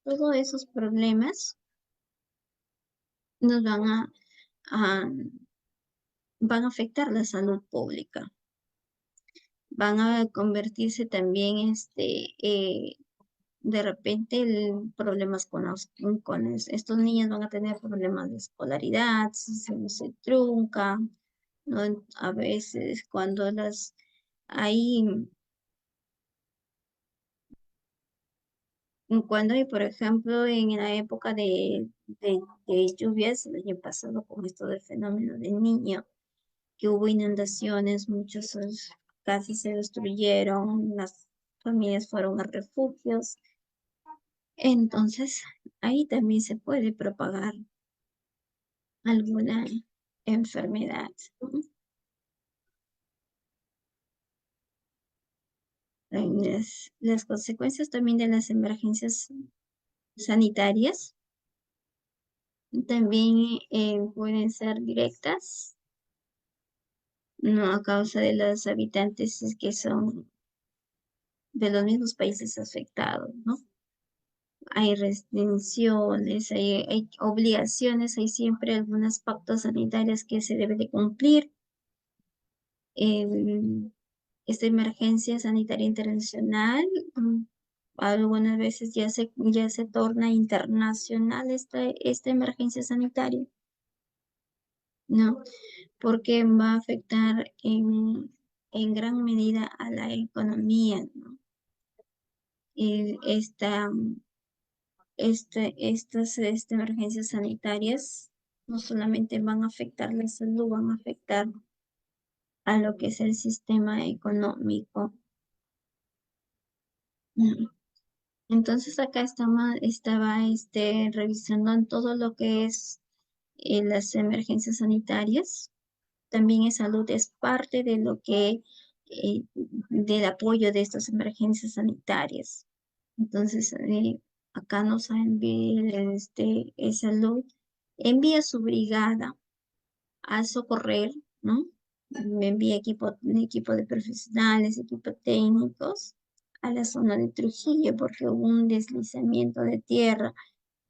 todos esos problemas nos a- van a afectar la salud pública. Van a convertirse también de repente problemas estos niños van a tener problemas de escolaridad, se trunca, ¿no? A veces hay, cuando hay, por ejemplo, en la época de lluvias, el año pasado con esto del fenómeno del niño, que hubo inundaciones, muchas casas se destruyeron, las familias fueron a refugios. Entonces, ahí también se puede propagar alguna enfermedad, ¿no? Las consecuencias también de las emergencias sanitarias también pueden ser directas, no a causa de los habitantes que son de los mismos países afectados, ¿no? Hay restricciones, hay obligaciones, hay siempre algunas pautas sanitarias que se debe de cumplir. em, Esta emergencia sanitaria internacional, algunas veces ya se torna internacional esta emergencia sanitaria, ¿no? Porque va a afectar en gran medida a la economía, ¿no? Y estas emergencias sanitarias no solamente van a afectar la salud, van a afectar a lo que es el sistema económico. ¿No? Entonces acá estaba revisando en todo lo que es las emergencias sanitarias. También en salud es parte de lo que, del apoyo de estas emergencias sanitarias. Entonces, acá nos envía salud, envía su brigada a socorrer, ¿no? Me envía equipo de profesionales, equipo técnicos a la zona de Trujillo porque hubo un deslizamiento de tierra,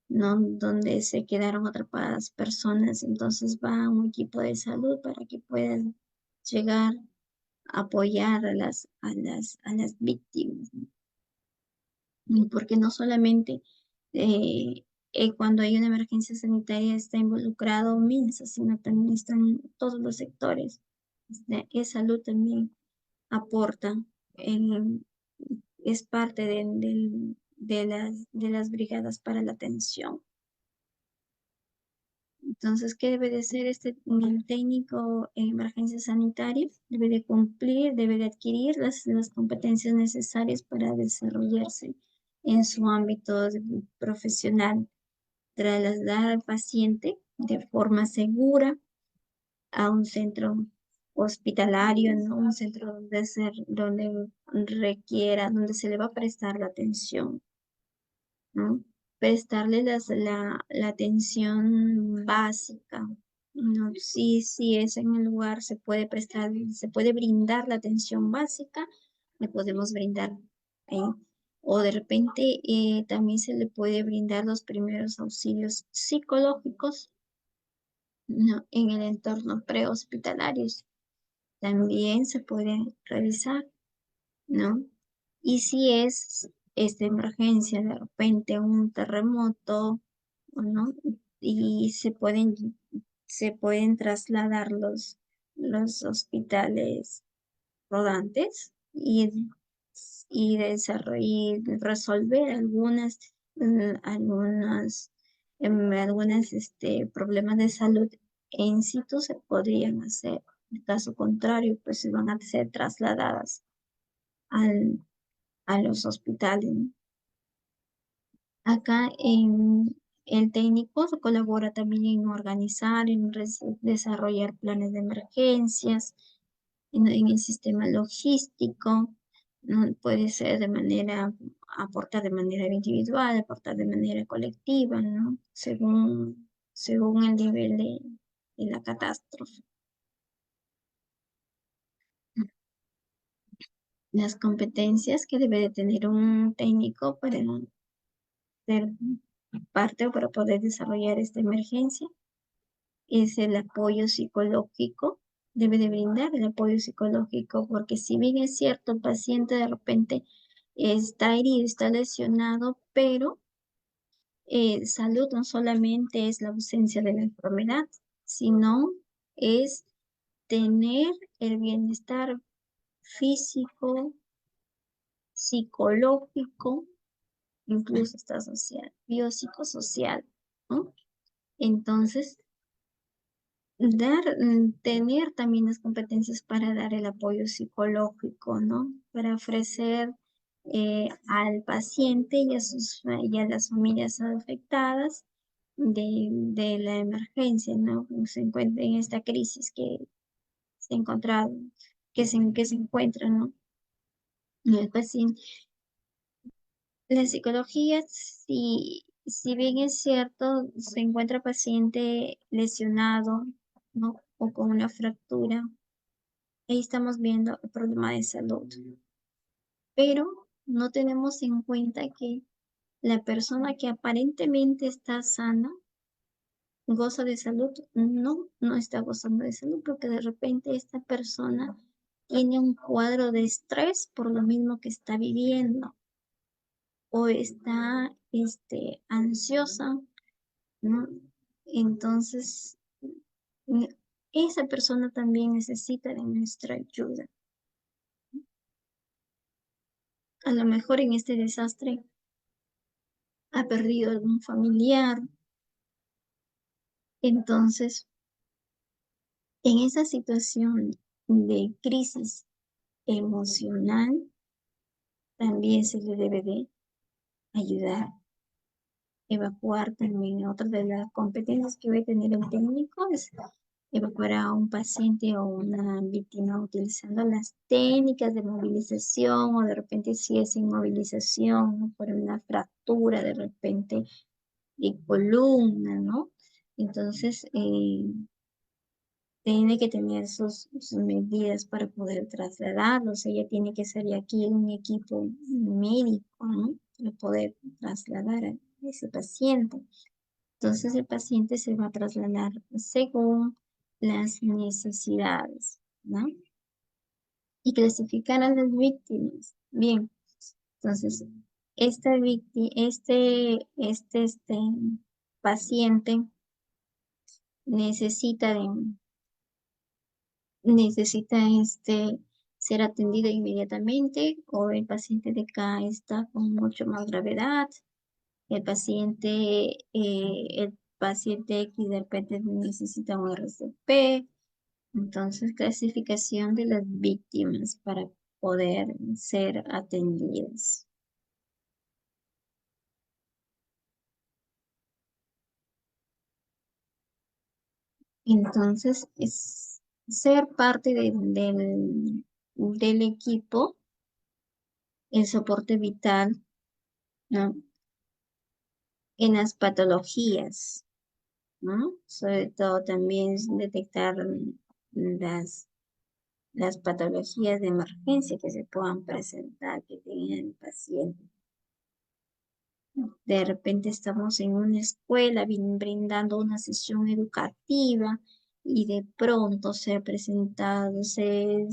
¿no? Donde se quedaron atrapadas personas. Entonces va un equipo de salud para que puedan llegar a apoyar a las víctimas, ¿no? Porque no solamente eh, cuando hay una emergencia sanitaria está involucrado MINSA, sino también están todos los sectores. Salud también aporta, en- es parte de las brigadas para la atención. Entonces, ¿qué debe de ser el técnico en emergencias sanitarias? Debe de cumplir, debe de adquirir las competencias necesarias para desarrollarse en su ámbito profesional, trasladar al paciente de forma segura a un centro hospitalario, ¿no? Un centro donde requiera, donde se le va a prestar la atención, ¿no? Prestarle la atención básica, ¿no? Sí, es en el lugar, se puede prestar, se puede brindar la atención básica, le podemos brindar ahí. O de repente también se le puede brindar los primeros auxilios psicológicos, ¿no? En el entorno prehospitalario. También se puede revisar, ¿no? Y si es esta emergencia, de repente un terremoto, ¿no? Y se pueden trasladar los hospitales rodantes y resolver algunas problemas de salud en situ se podrían hacer. En caso contrario, pues se van a ser trasladadas al, a los hospitales, ¿no? Acá el técnico se colabora también en organizar, desarrollar planes de emergencias, en el sistema logístico, ¿no? Puede ser aportar de manera individual, aportar de manera colectiva, ¿no? Según el nivel de la catástrofe. Las competencias que debe de tener un técnico para ser parte o para poder desarrollar esta emergencia es el apoyo psicológico. Debe de brindar el apoyo psicológico porque si bien es cierto, el paciente de repente está herido, está lesionado, pero salud no solamente es la ausencia de la enfermedad, sino es tener el bienestar físico, psicológico, incluso está social, biopsicosocial, ¿no? Entonces, tener también las competencias para dar el apoyo psicológico, ¿no? Para ofrecer al paciente y a las familias afectadas de la emergencia, ¿no? Se encuentra en esta crisis que se ha encontrado, que se encuentra, ¿no? El paciente. La psicología, si bien es cierto, se encuentra paciente lesionado, ¿no? O con una fractura, ahí estamos viendo el problema de salud. Pero no tenemos en cuenta que la persona que aparentemente está sana, goza de salud, no está gozando de salud, porque de repente esta persona tiene un cuadro de estrés por lo mismo que está viviendo, o está ansiosa, ¿no? Entonces, mm, esa persona también necesita de nuestra ayuda. A lo mejor en este desastre ha perdido algún familiar. Entonces, en esa situación de crisis emocional, también se le debe de ayudar, evacuar también. Otra de las competencias que debe tener el técnico es evacuar a un paciente o una víctima utilizando las técnicas de movilización o de repente si es inmovilización, ¿no? Por una fractura de repente de columna, ¿no? Entonces, tiene que tener sus medidas para poder trasladarlos. Ella tiene que ser aquí un equipo médico, ¿no? Para poder trasladar a ese paciente. Entonces el paciente se va a trasladar según las necesidades, ¿no? Y clasificar a las víctimas. Bien, entonces esta víctima, paciente necesita ser atendido inmediatamente o el paciente de acá está con mucho más gravedad. El paciente, el paciente X de repente necesita un RCP. Entonces, clasificación de las víctimas para poder ser atendidas. Entonces, es ser parte del equipo, el soporte vital, ¿no? En las patologías, ¿no? Sobre todo también es detectar las, las patologías de emergencia que se puedan presentar, que tenga el paciente. De repente estamos en una escuela brindando una sesión educativa y de pronto se ha presentado, se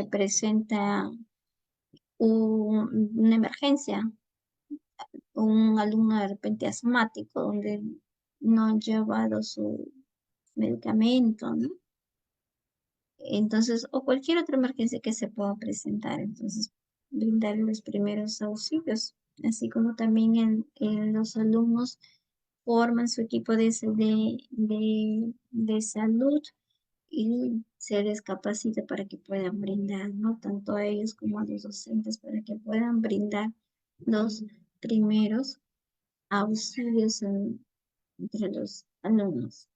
presenta una emergencia, un alumno de repente asmático donde no ha llevado su medicamento, ¿no? Entonces, o cualquier otra emergencia que se pueda presentar, entonces brindar los primeros auxilios, así como también en los alumnos forman su equipo de salud y se les capacita para que puedan brindar, ¿no? Tanto a ellos como a los docentes para que puedan brindar los primeros auxilios entre los alumnos.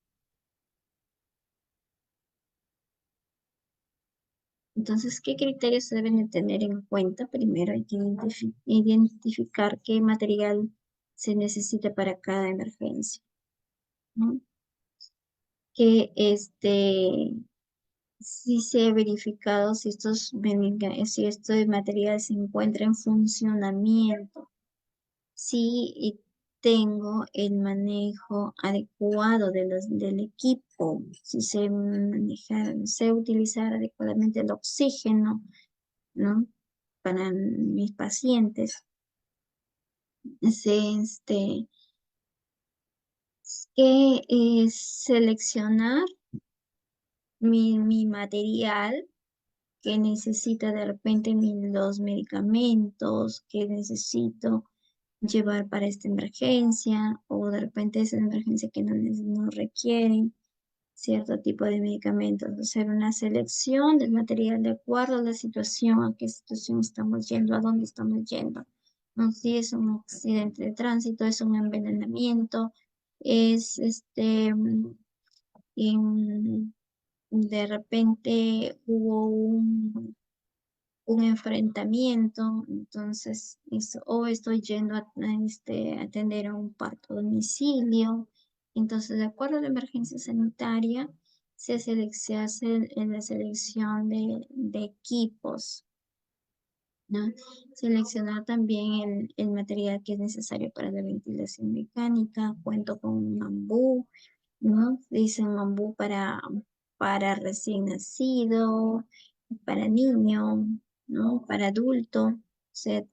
Entonces, ¿qué criterios se deben de tener en cuenta? Primero hay que identificar qué material se necesita para cada emergencia, ¿no? Que si se ha verificado si si este material se encuentra en funcionamiento, si tengo el manejo adecuado del equipo, si sé utilizar adecuadamente el oxígeno, ¿no? Para mis pacientes. Sé, que seleccionar mi material que necesita de repente los medicamentos que necesito llevar para esta emergencia o de repente es una emergencia que no requieren cierto tipo de medicamentos. Hacer una selección del material de acuerdo a la situación, a qué situación estamos yendo, a dónde estamos yendo. No, si es un accidente de tránsito, es un envenenamiento, es em, de repente hubo un enfrentamiento, entonces, o estoy yendo a atender a un parto a domicilio. Entonces, de acuerdo a la emergencia sanitaria, se hace en la selección de equipos, ¿no? Seleccionar también el material que es necesario para la ventilación mecánica. Cuento con un bambú, ¿no? Dicen bambú para recién nacido, para niño, ¿no? Para adulto. O sea,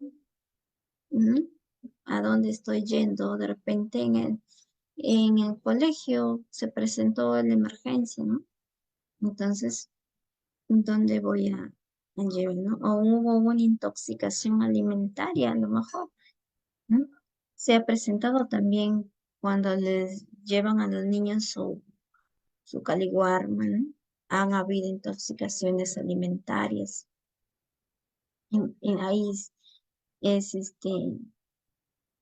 ¿no? ¿A dónde estoy yendo? De repente en el colegio se presentó la emergencia, ¿no? Entonces, ¿dónde voy a llevar, no? O hubo una intoxicación alimentaria, a lo mejor, ¿no? Se ha presentado también cuando les llevan a los niños su caliwarma, ¿no? Han habido intoxicaciones alimentarias. Y ahí es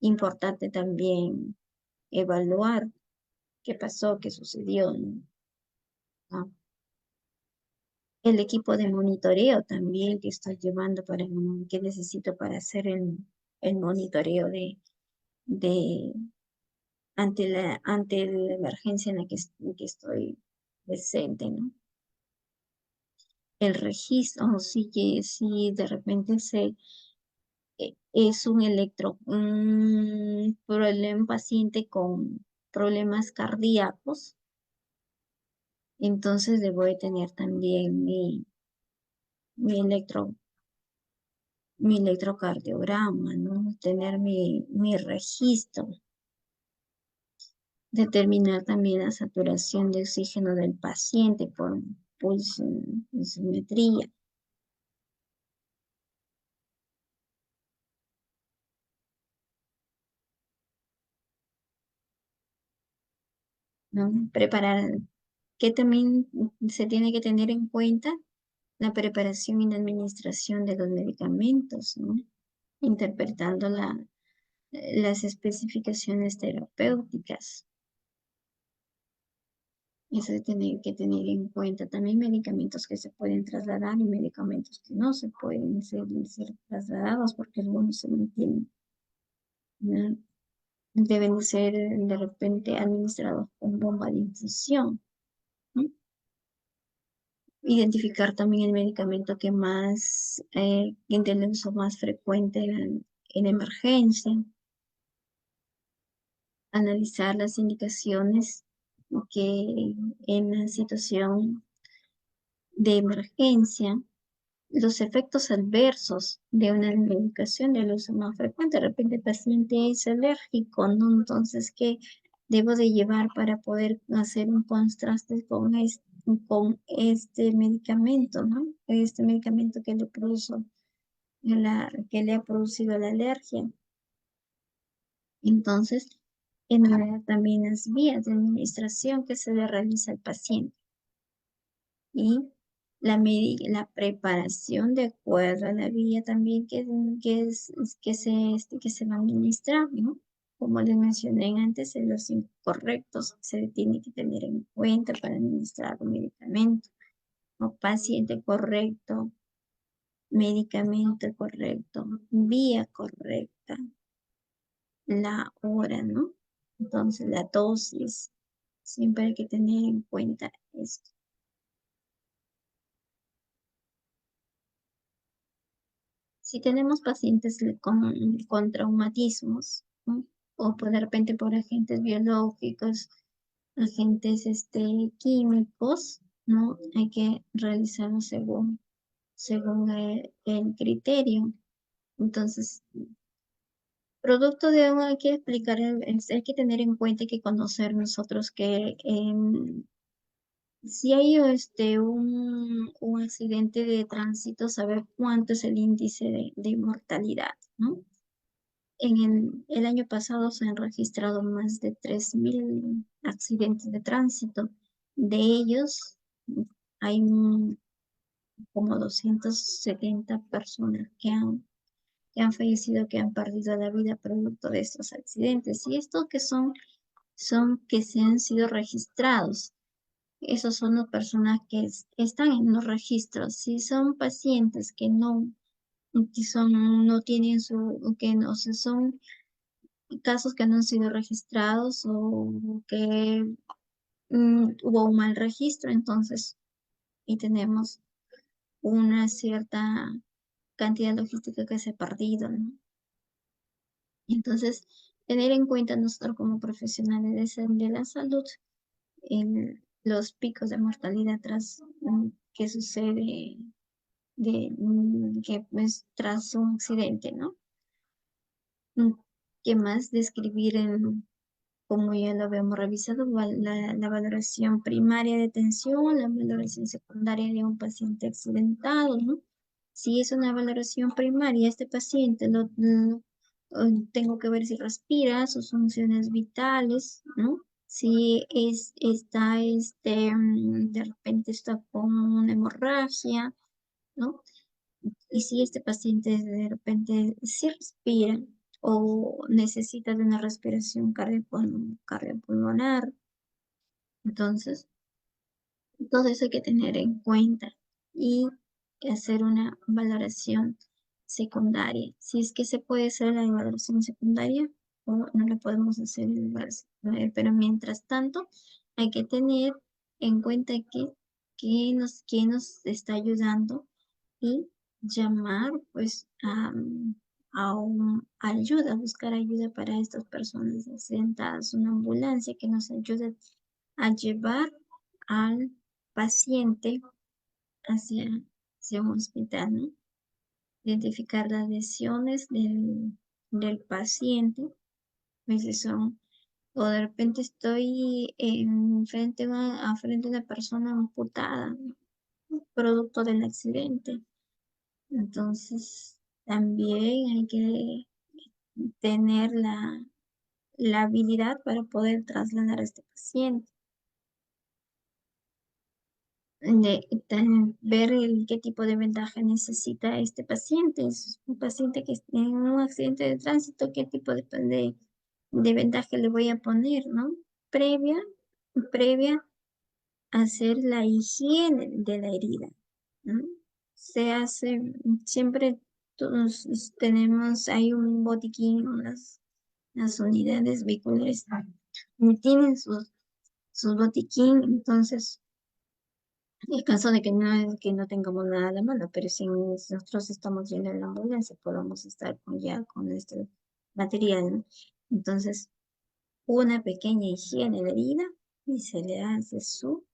importante también evaluar qué pasó, qué sucedió, ¿no? El equipo de monitoreo también que estoy llevando que necesito para hacer el monitoreo de ante la emergencia en que estoy presente, ¿no? El registro, sí que si de repente es un problema, paciente con problemas cardíacos, entonces debo de tener también mi electro, mi electrocardiograma, ¿no? Tener mi registro, determinar también la saturación de oxígeno del paciente por pulsometría. ¿no? Preparar, que también se tiene que tener en cuenta la preparación y la administración de los medicamentos, ¿no? Interpretando las especificaciones terapéuticas. Eso se tiene que tener en cuenta. También medicamentos que se pueden trasladar y medicamentos que no se pueden ser trasladados porque algunos se mantienen, ¿no? Deben ser de repente administrados con bomba de infusión, ¿no? Identificar también el medicamento que más, que tiene el uso más frecuente en emergencia. Analizar las indicaciones que en la situación de emergencia, los efectos adversos de una medicación del uso más frecuente. De repente el paciente es alérgico, ¿no? Entonces, ¿qué debo de llevar para poder hacer un contraste con este medicamento, ¿no? Este medicamento que le que le ha producido la alergia. Entonces, enumerar también las vías de administración que se le realiza al paciente y la preparación de acuerdo a la vía también que se va a administrar, ¿no? Como les mencioné antes, en los incorrectos que se tiene que tener en cuenta para administrar un medicamento, ¿no? Paciente correcto, medicamento correcto, vía correcta, la hora, ¿no? Entonces, la dosis, siempre hay que tener en cuenta esto. Si tenemos pacientes con traumatismos, ¿no? O de repente por agentes biológicos, agentes químicos, ¿no? Hay que realizarlo según el criterio. Entonces, producto de hay que explicar, hay que tener en cuenta y que conocer nosotros que si hay un accidente de tránsito, saber cuánto es el índice de mortalidad, ¿no? En el año pasado se han registrado más de 3.000 accidentes de tránsito. De ellos, hay como 270 personas que han fallecido, que han perdido la vida producto de estos accidentes. Y estos que son que se han sido registrados. Esos son las personas que están en los registros. Si son pacientes no tienen que no, si son casos que no han sido registrados o que hubo un mal registro, entonces, y tenemos una cierta cantidad logística que se ha perdido, ¿no? Entonces, tener en cuenta nosotros como profesionales de la salud, los picos de mortalidad que sucede que pues tras un accidente, ¿no? Mm, ¿Qué más describir como ya lo habíamos revisado, la valoración primaria de tensión, la valoración secundaria de un paciente accidentado, ¿no? Si es una valoración primaria, este paciente tengo que ver si respira, sus funciones vitales, ¿no? Si de repente está con una hemorragia, ¿no? Y si este paciente de repente sí respira o necesita de una respiración cardiopulmonar, entonces todo eso hay que tener en cuenta y hacer una valoración secundaria. Si es que se puede hacer la valoración secundaria o no la podemos hacer, pero mientras tanto hay que tener en cuenta quién nos está ayudando y llamar pues ayuda, buscar ayuda para estas personas accidentadas, una ambulancia que nos ayude a llevar al paciente hacia, hacia un hospital, ¿no? Identificar las lesiones del paciente, pues si son, o de repente estoy frente a una persona amputada, ¿no? Producto del accidente. Entonces, también hay que tener la habilidad para poder trasladar a este paciente. ver qué tipo de vendaje necesita este paciente. Es un paciente que está en un accidente de tránsito, qué tipo de vendaje le voy a poner, ¿no? Previa, previa a hacer la higiene de la herida, ¿no? Se hace, siempre todos tenemos, hay un botiquín, las unidades vehiculares tienen sus botiquín, entonces en caso de que no tengamos nada a la mano, pero si nosotros estamos yendo en la ambulancia, podamos estar ya con este material, ¿no? Entonces, una pequeña higiene de herida y se le hace su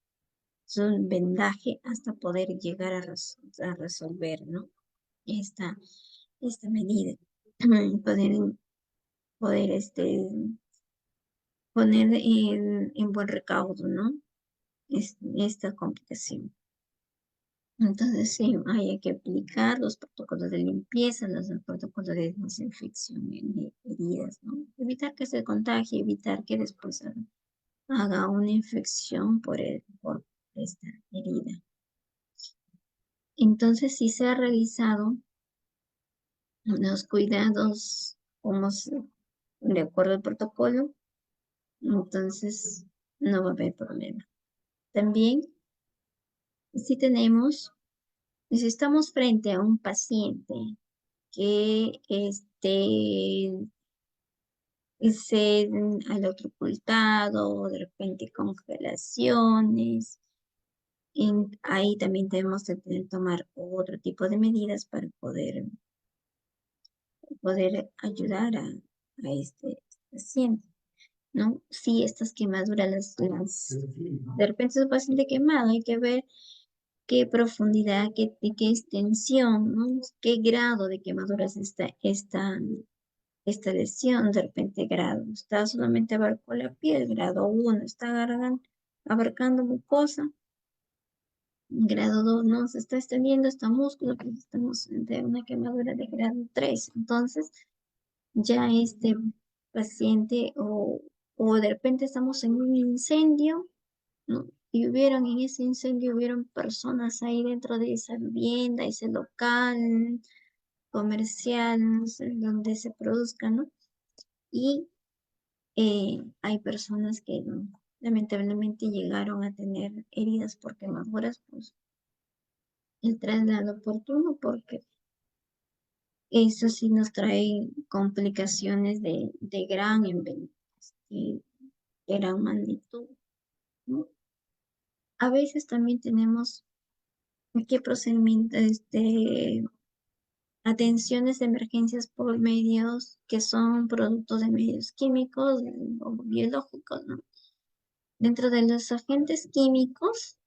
vendaje hasta poder llegar a resolver, ¿no? Esta, esta medida. Poder, poder poner en buen recaudo, ¿no? Esta complicación. Entonces, sí, hay que aplicar los protocolos de limpieza, los protocolos de desinfección de heridas, ¿no? Evitar que se contagie, evitar que después haga una infección por esta herida. Entonces, si se ha realizado los cuidados de acuerdo al protocolo, entonces no va a haber problema. También, si estamos frente a un paciente que se al otro ocultado, de repente congelaciones. Ahí también tenemos que tomar otro tipo de medidas para poder ayudar a este paciente, ¿no? Si estas quemaduras, de repente es un paciente quemado, hay que ver qué profundidad, qué extensión, ¿no? Qué grado de quemaduras esta lesión, de repente grado, está solamente abarcó la piel, grado 1, está abarcando mucosa, grado 2 no se está extendiendo, está músculo, pues estamos ante una quemadura de grado 3, entonces ya este paciente o de repente estamos en un incendio, ¿no? Y en ese incendio, hubieron personas ahí dentro de esa vivienda, ese local comercial, no sé, donde se produzca, ¿no? Y hay personas que lamentablemente llegaron a tener heridas por quemaduras, pues el traslado oportuno, porque eso sí nos trae complicaciones de gran y de gran magnitud, ¿no? A veces también tenemos qué procedimiento, atenciones de emergencias por medios que son productos de medios químicos o biológicos, ¿no? Dentro de los agentes químicos,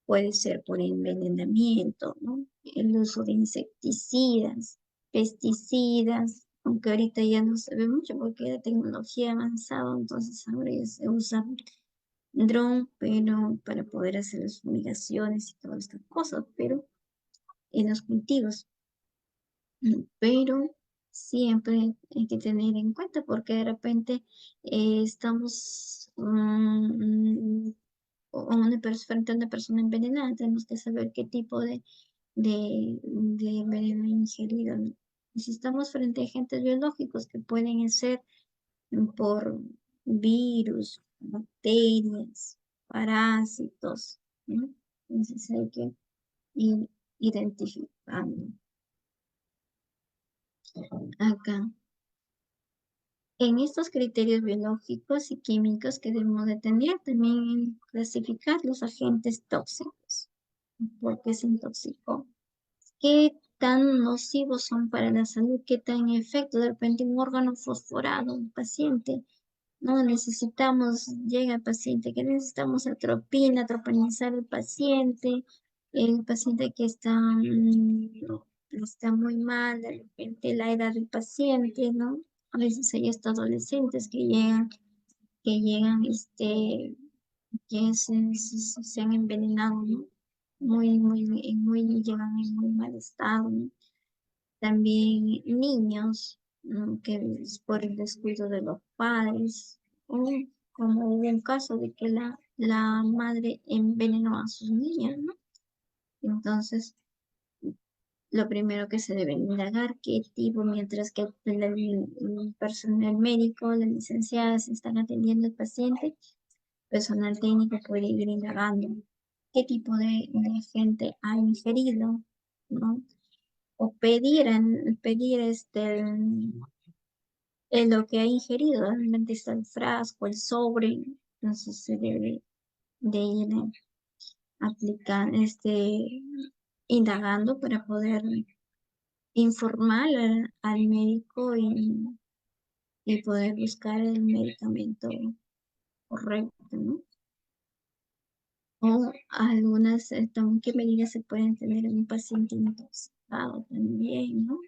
puede ser por envenenamiento, ¿no? El uso de insecticidas, pesticidas, aunque ahorita ya no se ve mucho porque la tecnología ha avanzado, entonces ahora ya se usa dron, pero para poder hacer las fumigaciones y todas estas cosas, pero en los cultivos. Pero siempre hay que tener en cuenta porque de repente estamos frente a una persona envenenada, tenemos que saber qué tipo de veneno ingerido, ¿no? Y si estamos frente a agentes biológicos que pueden ser por virus, bacterias, parásitos, ¿no? Entonces hay que ir identificando acá. En estos criterios biológicos y químicos que debemos de tener, también clasificar los agentes tóxicos, porque se intoxicó, qué tan nocivos son para la salud, qué tan efecto, de repente un órgano fosforado, un paciente, no necesitamos, llega el paciente, que necesitamos troponizar el paciente que está muy mal, de repente la edad del paciente, ¿no? A veces hay hasta adolescentes que llegan, se han envenenado, ¿no? Llegan en muy mal estado, ¿no? También niños, ¿no? Que es por el descuido de los padres, o como hubo un caso de que la madre envenenó a sus niñas, ¿no? Entonces, lo primero que se debe indagar, qué tipo, mientras que el personal médico, las licenciadas están atendiendo al paciente, personal técnico puede ir indagando qué tipo de agente ha ingerido, ¿no? O pedir lo que ha ingerido, realmente está el frasco, el sobre, entonces se debe de ir aplicando, indagando para poder informar al médico y poder buscar el medicamento correcto, ¿no? O algunas, ¿qué medidas se pueden tener en un paciente intoxicado también, ¿no?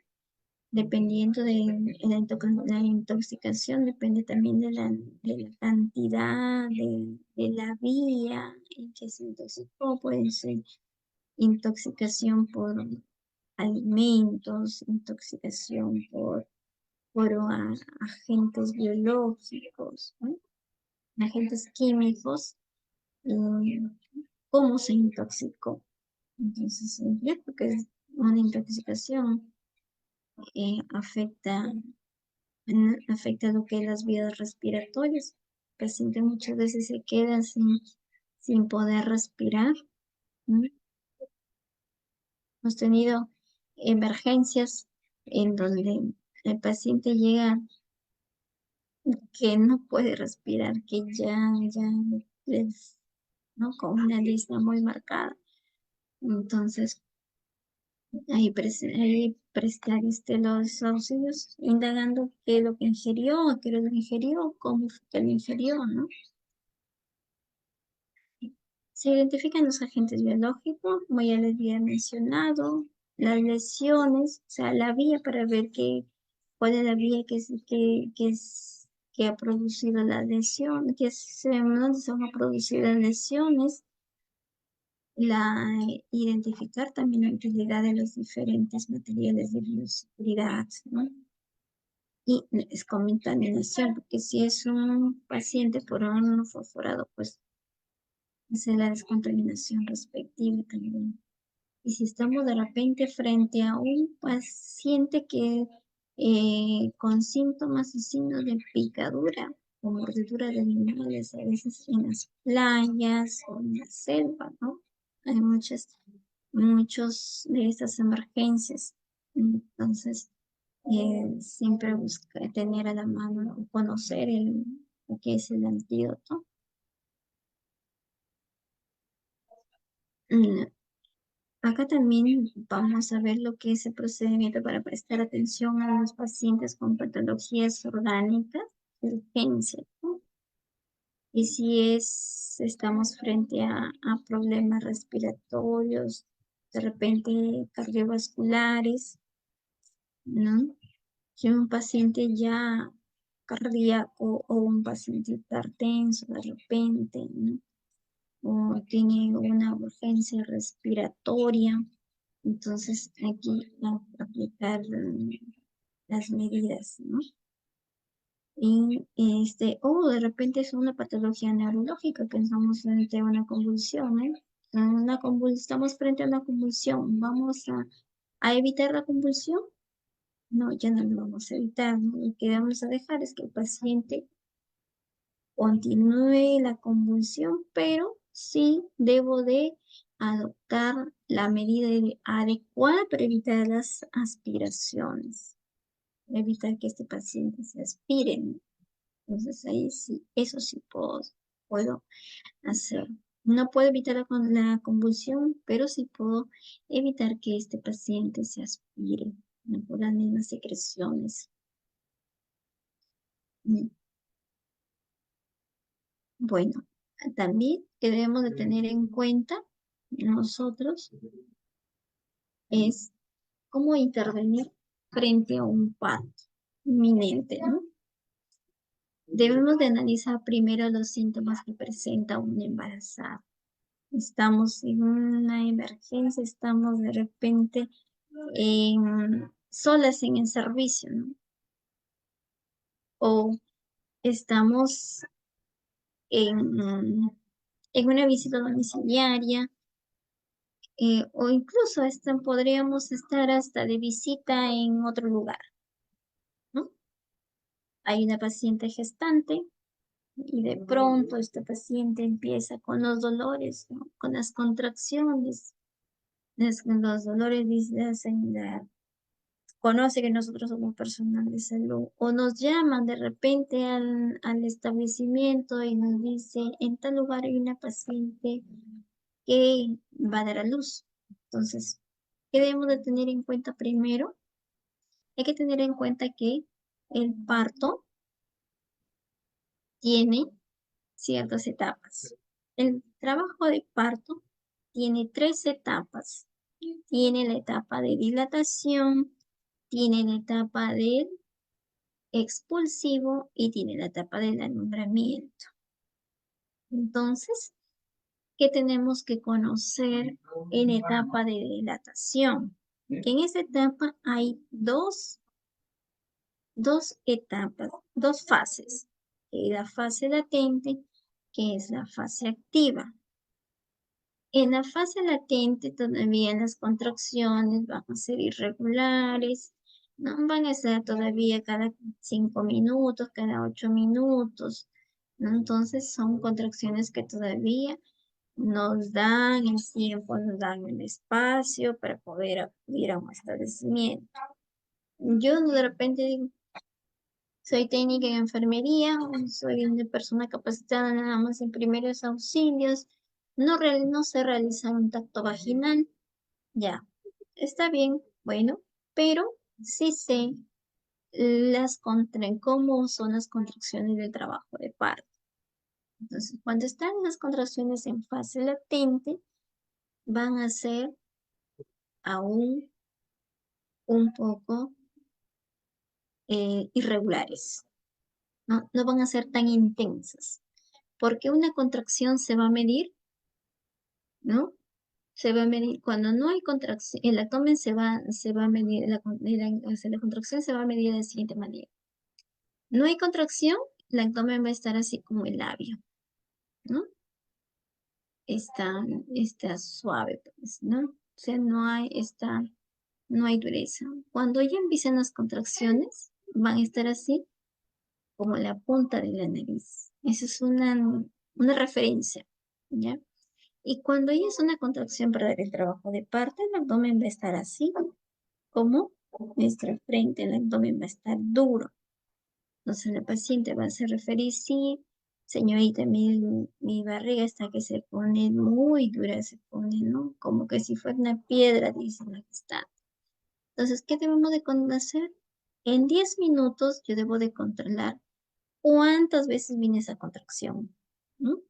Dependiendo de la intoxicación, depende también de la cantidad, de la vía en que se intoxicó. Puede ser intoxicación por alimentos, intoxicación por agentes biológicos, ¿no? Agentes químicos, y cómo se intoxicó. Entonces, yo creo que es una intoxicación afecta, afecta lo que es las vías respiratorias. El paciente muchas veces se queda sin poder respirar, ¿no? Hemos tenido emergencias en donde el paciente llega que no puede respirar, que ya es, ¿no? Con una lista muy marcada. Entonces, ahí prestar los auxilios, indagando qué es lo que ingirió, a qué hora lo ingirió, cómo fue que lo ingirió, ¿no? Se identifican los agentes biológicos, como ya les había mencionado, las lesiones, o sea, la vía para ver cuál es la vía que ha producido la lesión, dónde se van a producir las lesiones, identificar también la utilidad de los diferentes materiales de bioseguridad, ¿no? Y es contaminación, porque si es un paciente por un fosforado, pues hacer la descontaminación respectiva también. Y si estamos de repente frente a un paciente que con síntomas y signos de picadura o mordedura de animales, a veces en las playas o en la selva, ¿no? Hay muchos de estas emergencias. Entonces, siempre busca tener a la mano, conocer lo que es el antídoto. Mm, Acá también vamos a ver lo que es el procedimiento para prestar atención a los pacientes con patologías orgánicas de urgencia, ¿no? Y si estamos frente a problemas respiratorios, de repente cardiovasculares, ¿no? Si un paciente ya cardíaco o un paciente hipertenso de repente, ¿no? O tiene una urgencia respiratoria, entonces aquí aplicar las medidas, ¿no? Y o de repente es una patología neurológica, pensamos frente a una convulsión, ¿eh? Estamos frente a una convulsión, ¿vamos a evitar la convulsión? No, ya no lo vamos a evitar, ¿no? Lo que vamos a dejar es que el paciente continúe la convulsión, pero sí debo de adoptar la medida adecuada para evitar las aspiraciones, evitar que este paciente se aspire, ¿no? Entonces ahí sí, eso sí puedo hacer. No puedo evitar la convulsión, pero sí puedo evitar que este paciente se aspire, ¿no? Por las mismas secreciones. Mm, Bueno, también que debemos de tener en cuenta nosotros es cómo intervenir frente a un parto inminente, ¿no? Debemos de analizar primero los síntomas que presenta una embarazada. Estamos en una emergencia, estamos de repente solas en el servicio, ¿no? O estamos en, en una visita domiciliaria, o incluso hasta podríamos estar hasta de visita en otro lugar, ¿no? Hay una paciente gestante y de pronto esta paciente empieza con los dolores, ¿no? Con las contracciones, los dolores conoce que nosotros somos personal de salud o nos llaman de repente al establecimiento y nos dice, en tal lugar hay una paciente que va a dar a luz. Entonces, ¿qué debemos de tener en cuenta primero? Hay que tener en cuenta que el parto tiene ciertas etapas. El trabajo de parto tiene 3 etapas. Tiene la etapa de dilatación, tiene la etapa del expulsivo y tiene la etapa del alumbramiento. Entonces, ¿qué tenemos que conocer en etapa de dilatación? Que en esa etapa hay dos etapas, dos fases. La fase latente, que es la fase activa. En la fase latente todavía las contracciones van a ser irregulares, no van a ser todavía cada 5 minutos, cada 8 minutos, ¿no? Entonces son contracciones que todavía nos dan el tiempo, nos dan el espacio para poder acudir a un establecimiento. Yo de repente digo, soy técnica en enfermería, soy una persona capacitada nada más en primeros auxilios, no sé realizar un tacto vaginal, ya, está bien, bueno, pero sí sé cómo son las contracciones del trabajo de parto. Entonces, cuando están las contracciones en fase latente, van a ser aún un poco irregulares, ¿no? No van a ser tan intensas, porque una contracción se va a medir, ¿no? Se va a medir, cuando no hay contracción, el abdomen se va a medir, la contracción se va a medir de la siguiente manera. No hay contracción, el abdomen va a estar así como el labio, ¿no? Está suave, pues, ¿no? O sea, no hay dureza. Cuando ya empiezan las contracciones, van a estar así como la punta de la nariz. Esa es una referencia, ¿ya? Y cuando ya es una contracción para dar el trabajo de parto, el abdomen va a estar así, como nuestra frente, el abdomen va a estar duro. Entonces la paciente va a hacer referir, sí, señorita, mi barriga está que se pone muy dura, se pone, ¿no? Como que si fuera una piedra, dice la que está. Entonces, ¿qué debemos de hacer? En 10 minutos yo debo de controlar cuántas veces viene esa contracción, ¿no?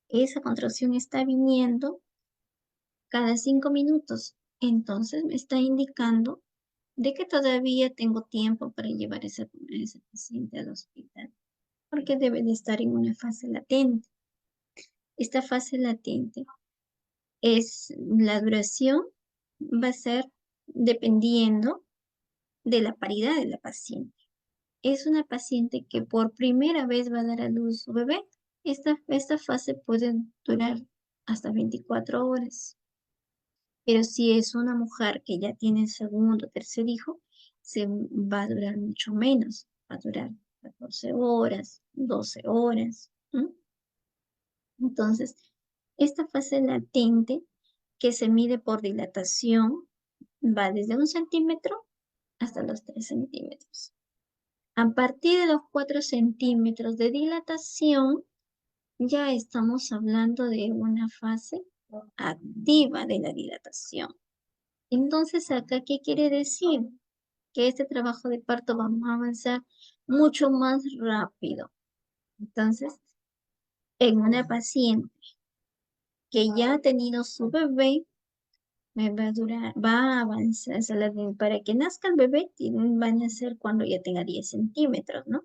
Esa contracción está viniendo cada 5 minutos. Entonces me está indicando de que todavía tengo tiempo para llevar a esa paciente al hospital, porque debe de estar en una fase latente. Esta fase latente es la duración, va a ser dependiendo de la paridad de la paciente. Es una paciente que por primera vez va a dar a luz su bebé. Esta fase puede durar hasta 24 horas. Pero si es una mujer que ya tiene el segundo o tercer hijo, se va a durar mucho menos. Va a durar 14 horas, 12 horas. ¿No? Entonces, esta fase latente que se mide por dilatación va desde 1 centímetro hasta los 3 centímetros. A partir de los 4 centímetros de dilatación, ya estamos hablando de una fase activa de la dilatación. Entonces, acá, ¿qué quiere decir? Que este trabajo de parto vamos a avanzar mucho más rápido. Entonces, en una paciente que ya ha tenido su bebé, va a avanzar, para que nazca el bebé, van a ser cuando ya tenga 10 centímetros, ¿no?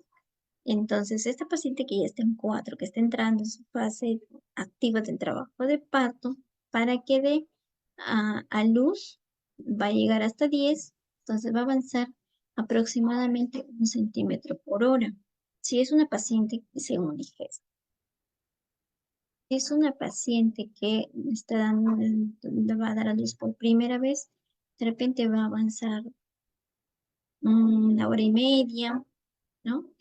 Entonces, esta paciente que ya está en 4, que está entrando en su fase activa del trabajo de parto, para que dé a luz, va a llegar hasta 10, entonces va a avanzar aproximadamente 1 centímetro por hora. Si es una paciente según digesta. Es una paciente que está dando, le va a dar a luz por primera vez. De repente va a avanzar una hora y media, ¿no?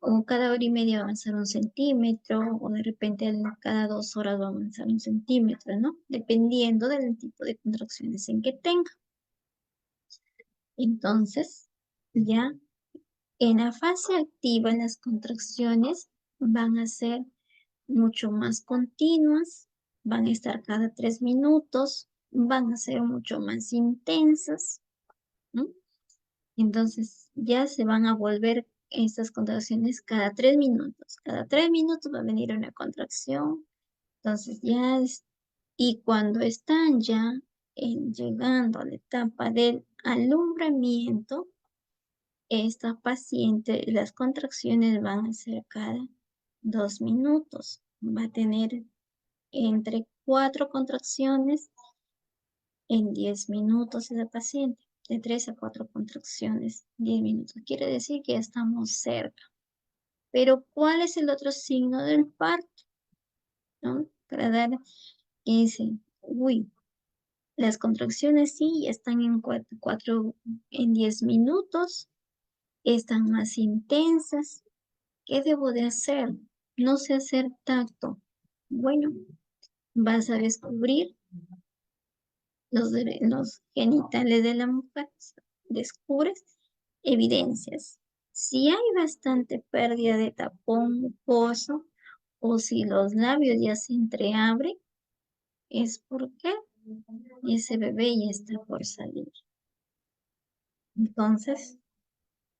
O cada hora y media va a avanzar 1 centímetro, o de repente cada 2 horas va a avanzar 1 centímetro, ¿no? Dependiendo del tipo de contracciones en que tenga. Entonces, ya en la fase activa, las contracciones van a ser mucho más continuas, van a estar cada 3 minutos, van a ser mucho más intensas, ¿no? Entonces ya se van a volver estas contracciones cada 3 minutos. Cada 3 minutos va a venir una contracción. Entonces y cuando están ya llegando a la etapa del alumbramiento, esta paciente, las contracciones van a ser cada 2 minutos. Va a tener entre 4 contracciones en 10 minutos esa paciente. De 3 a 4 contracciones, 10 minutos. Quiere decir que ya estamos cerca. Pero, ¿cuál es el otro signo del parto? ¿No? Para dar, dice, uy, las contracciones sí están en 10 minutos, están más intensas. ¿Qué debo de hacer? No sé hacer tacto. Bueno, vas a descubrir los genitales de la mujer, descubres evidencias. Si hay bastante pérdida de tapón mucoso o si los labios ya se entreabren, es porque ese bebé ya está por salir. Entonces,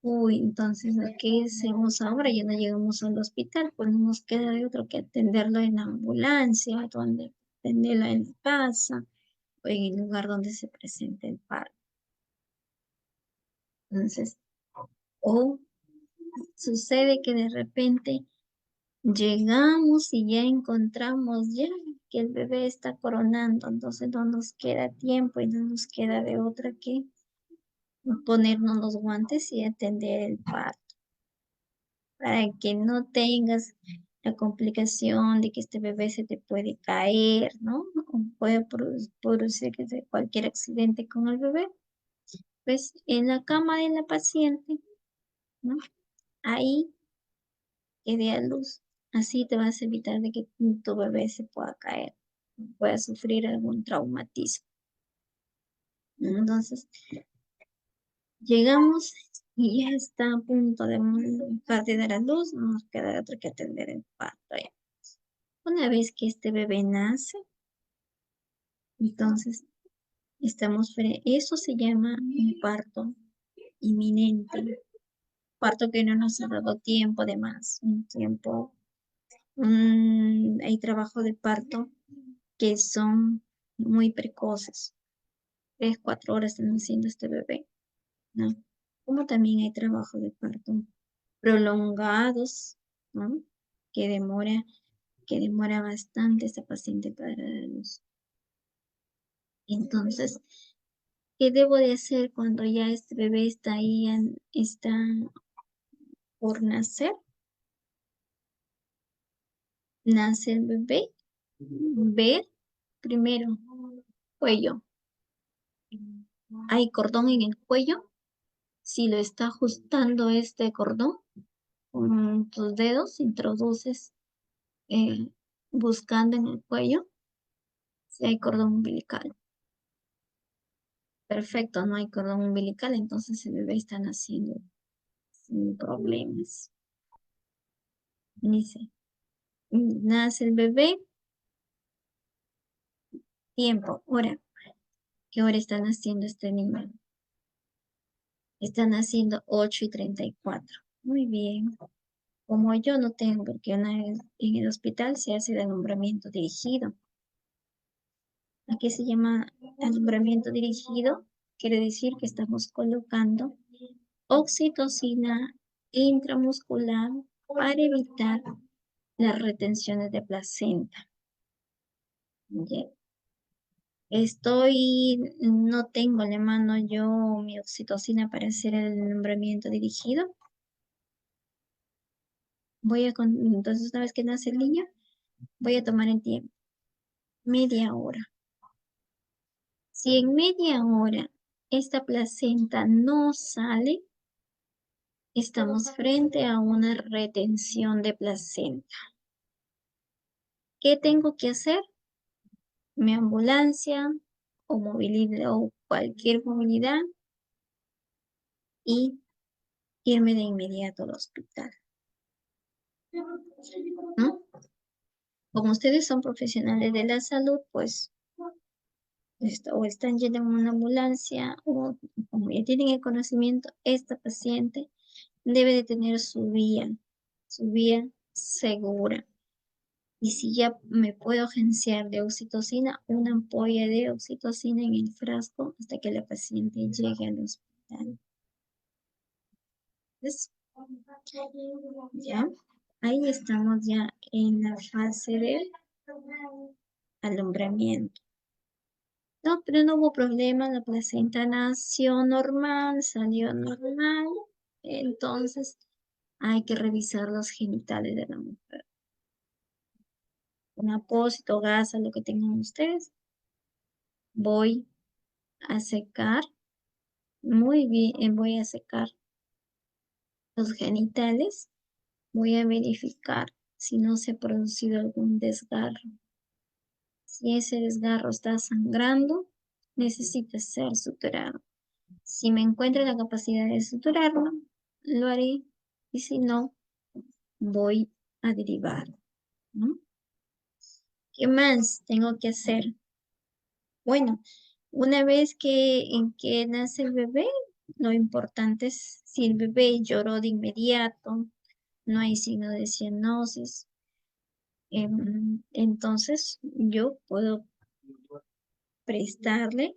entonces, ¿qué hacemos ahora? Ya no llegamos al hospital, pues no nos queda de otro que atenderlo en la ambulancia, donde atenderlo en la casa o en el lugar donde se presente el parto. Entonces, o sucede que de repente llegamos y ya encontramos ya que el bebé está coronando, entonces no nos queda tiempo y no nos queda de otra que ponernos los guantes y atender el parto, para que no tengas la complicación de que este bebé se te puede caer, ¿no? O puede producir cualquier accidente con el bebé. Pues en la cama de la paciente, ¿no? Ahí que dé a luz. Así te vas a evitar de que tu bebé se pueda caer, pueda sufrir algún traumatismo. Entonces, llegamos y ya está a punto de dar a luz, no nos queda otro que atender el parto. Ya. Una vez que este bebé nace, entonces eso se llama un parto inminente, parto que no nos ha dado tiempo de más, un tiempo. Hay trabajo de parto que son muy precoces. 3, 4 horas están haciendo este bebé, ¿no? Como también hay trabajo de parto prolongados, ¿no? Que demora, que demora bastante esta paciente para dar a luz. Entonces, ¿qué debo de hacer cuando ya este bebé está ahí, está por nacer? Nace el bebé, ver primero cuello. Hay cordón en el cuello. Si lo está ajustando este cordón con tus dedos, introduces eh, buscando en el cuello si hay cordón umbilical. Perfecto, no hay cordón umbilical, entonces el bebé está naciendo sin problemas. Dice, nace el bebé, tiempo, hora. ¿Qué hora está naciendo este niño? Está naciendo 8:34. Muy bien. Como yo no tengo, porque una vez en el hospital se hace el alumbramiento dirigido. Aquí se llama alumbramiento dirigido. Quiere decir que estamos colocando oxitocina intramuscular para evitar las retenciones de placenta. ¿Ya? No tengo en la mano yo mi oxitocina para hacer el alumbramiento dirigido. Entonces una vez que nace el niño, Voy a tomar el tiempo, media hora. Si en media hora esta placenta no sale, estamos frente a una retención de placenta. ¿Qué tengo que hacer? Mi ambulancia o movilidad o cualquier movilidad y irme de inmediato al hospital. ¿No? Como ustedes son profesionales de la salud, pues o están yendo en una ambulancia o como ya tienen el conocimiento, esta paciente debe de tener su vía segura. Y si ya me puedo agenciar de oxitocina, una ampolla de oxitocina en el frasco hasta que la paciente llegue al hospital. ¿Ves? ¿Ya? Ahí estamos ya en la fase del alumbramiento. No, pero no hubo problema, la placenta nació normal, salió normal. Entonces hay que revisar los genitales de la mujer. Un apósito, gasa, lo que tengan ustedes. Voy a secar, muy bien, voy a secar los genitales. Voy a verificar si no se ha producido algún desgarro. Si ese desgarro está sangrando, necesita ser suturado. Si me encuentro la capacidad de suturarlo, lo haré. Y si no, voy a derivar, ¿no? ¿Qué más tengo que hacer? Bueno, una vez que nace el bebé, lo importante es si el bebé lloró de inmediato, no hay signo de cianosis, entonces yo puedo prestarle,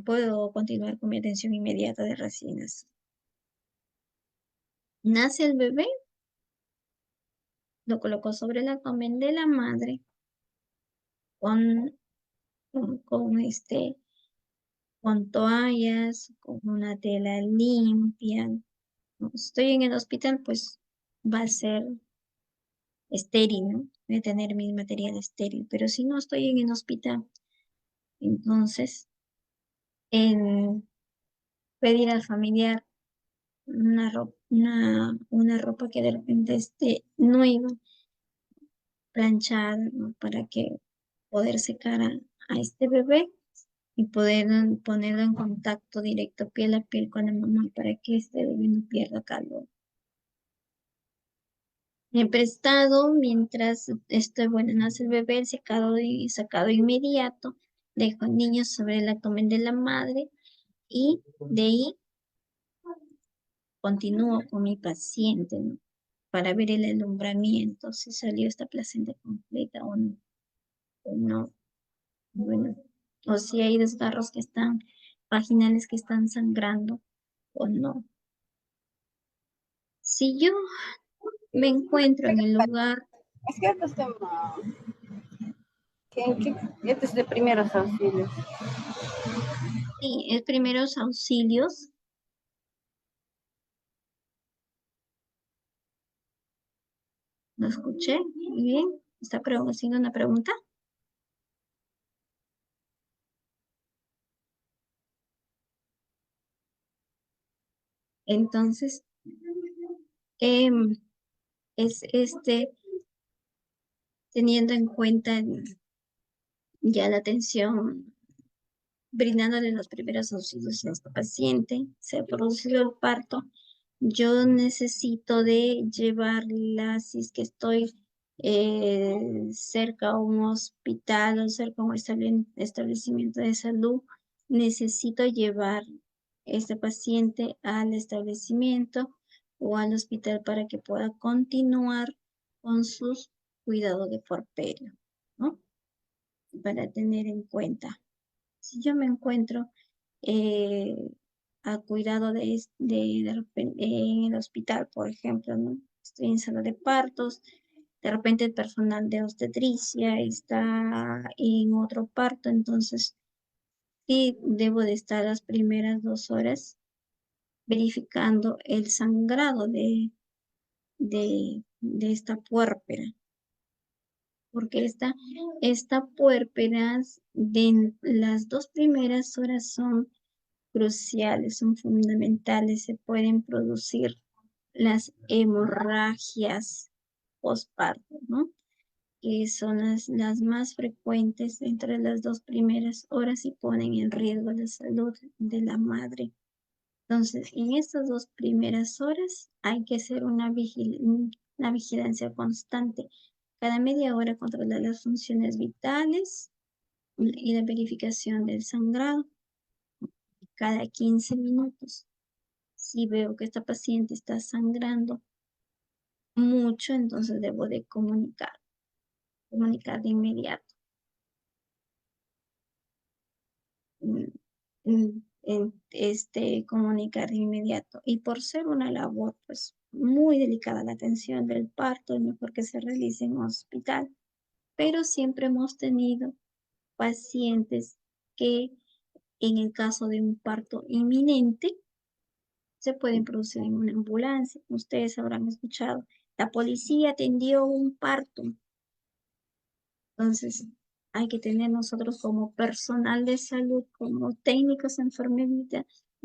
puedo continuar con mi atención inmediata de recién nacido. Nace el bebé, lo coloco sobre el abdomen de la madre con, con toallas, con una tela limpia. Como estoy en el hospital, pues va a ser estéril, ¿no? Voy a tener mi material estéril, pero si no estoy en el hospital, entonces en pedir al familiar una ropa que de repente esté nueva, planchada, ¿no? Para que poder secar a este bebé y poder ponerlo en contacto directo piel a piel con la mamá para que este bebé no pierda calor. He prestado mientras bueno, nace el bebé, el secado y sacado inmediato. Dejo al niño sobre el abdomen de la madre y de ahí continúo con mi paciente, ¿no? Para ver el alumbramiento, si salió esta placenta completa o no. Bueno, o si hay desgarros que están vaginales que están sangrando o no. Si yo me encuentro en el lugar, Es que este es tema, este es de primeros auxilios. sí, es primeros auxilios. ¿Lo escuché? Muy bien. ¿Está haciendo una pregunta? Entonces, em, es teniendo en cuenta ya la atención, brindándole los primeros auxilios a esta paciente, se ha producido el parto, yo necesito de llevarla, si es que estoy cerca a un hospital o cerca a un establecimiento de salud, necesito llevar este paciente al establecimiento o al hospital para que pueda continuar con sus cuidados de puerperio, ¿no? Para tener en cuenta. Si yo me encuentro eh, a cuidado en el hospital, por ejemplo, ¿no? Estoy en sala de partos, de repente el personal de obstetricia está en otro parto, entonces sí debo de estar las primeras 2 horas verificando el sangrado de esta puérpera. porque esta puérpera de las 2 primeras horas son cruciales, son fundamentales, se pueden producir las hemorragias postparto, ¿no? Que son las más frecuentes entre las 2 primeras horas y ponen en riesgo la salud de la madre. Entonces, en estas 2 primeras horas hay que hacer una vigilancia constante. Cada media hora controlar las funciones vitales y la verificación del sangrado. Cada 15 minutos. Si veo que esta paciente está sangrando mucho, entonces debo de comunicar de inmediato. Comunicar de inmediato. Y por ser una labor, pues, muy delicada, la atención del parto, es mejor que se realice en hospital. Pero siempre hemos tenido pacientes que, en el caso de un parto inminente, se pueden producir en una ambulancia. Ustedes habrán escuchado, la policía atendió un parto. Entonces, hay que tener nosotros como personal de salud, como técnicos de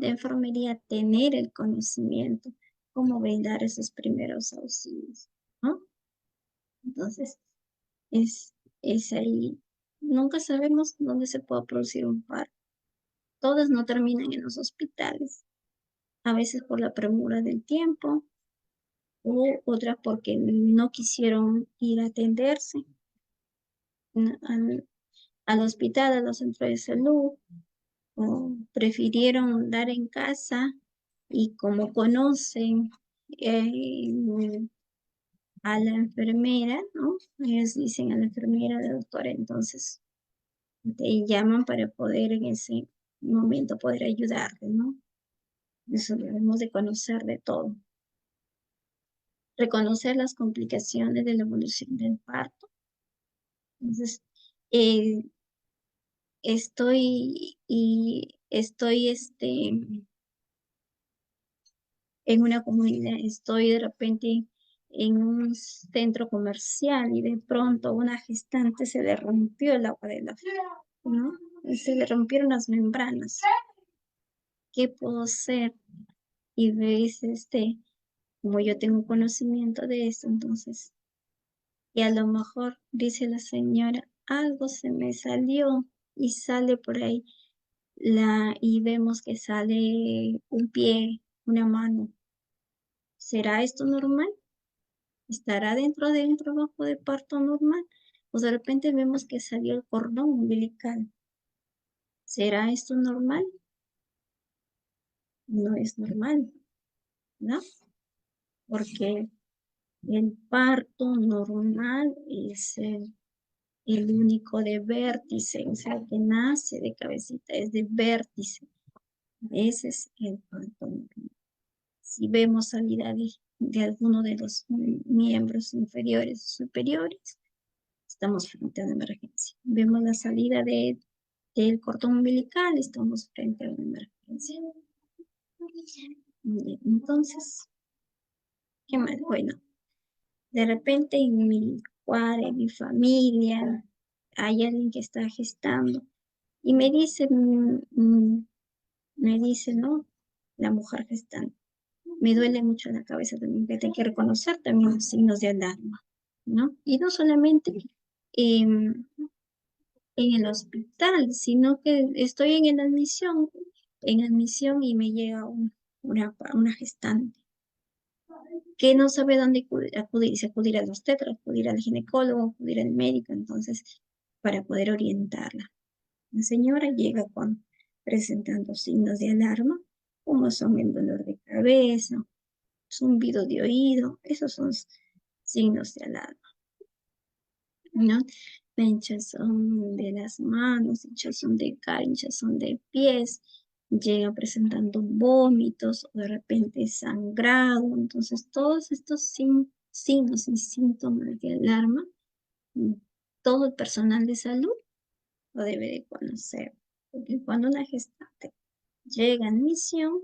enfermería, tener el conocimiento, cómo brindar esos primeros auxilios, ¿no? Entonces, es, es ahí. Nunca sabemos dónde se puede producir un parto. Todas no terminan en los hospitales, a veces por la premura del tiempo, u otras porque no quisieron ir a atenderse al hospital, a los centros de salud, o prefirieron dar en casa y como conocen a la enfermera, ¿no? Ellos dicen a la enfermera, a la doctora, entonces te llaman para poder en ese momento poder ayudarte, ¿no? Eso debemos de conocer de todo. Reconocer las complicaciones de la evolución del parto. Entonces, eh, estoy en una comunidad, estoy de repente en un centro comercial y de pronto una gestante se le rompió el agua de la ¿no? Se le rompieron las membranas. ¿Qué puedo hacer? Y ves, como yo tengo conocimiento de eso, entonces, y a lo mejor dice la señora, algo se me salió y sale por ahí y vemos que sale un pie, una mano. ¿Será esto normal? ¿Estará dentro de un trabajo de parto normal? O de repente vemos que salió el cordón umbilical. ¿Será esto normal? No es normal, ¿no? Porque el parto normal es el único de vértice, o sea, que nace de cabecita, es de vértice. Ese es el parto normal. Si vemos salida de alguno de los miembros inferiores o superiores, estamos frente a una emergencia. Vemos la salida del cordón umbilical, estamos frente a una emergencia. Entonces, ¿qué más? Bueno, de repente en mi cuadra, en mi familia, hay alguien que está gestando y me dice, ¿no? La mujer gestante. Me duele mucho la cabeza también, que hay que reconocer también los signos de alarma, ¿no? Y no solamente en el hospital, sino que estoy en admisión y me llega una gestante que no sabe dónde acudir, si acudir al obstetra, acudir al ginecólogo, acudir al médico, entonces, para poder orientarla. La señora llega presentando signos de alarma, como son el dolor de cabeza, zumbido de oído, esos son signos de alarma, ¿no? La hinchazón de las manos, hinchazón de cara, hinchazón de pies, llega presentando vómitos o de repente sangrado. Entonces, todos estos signos y síntomas de alarma, mm, todo el personal de salud lo debe de conocer. Porque cuando una gestante llega en misión,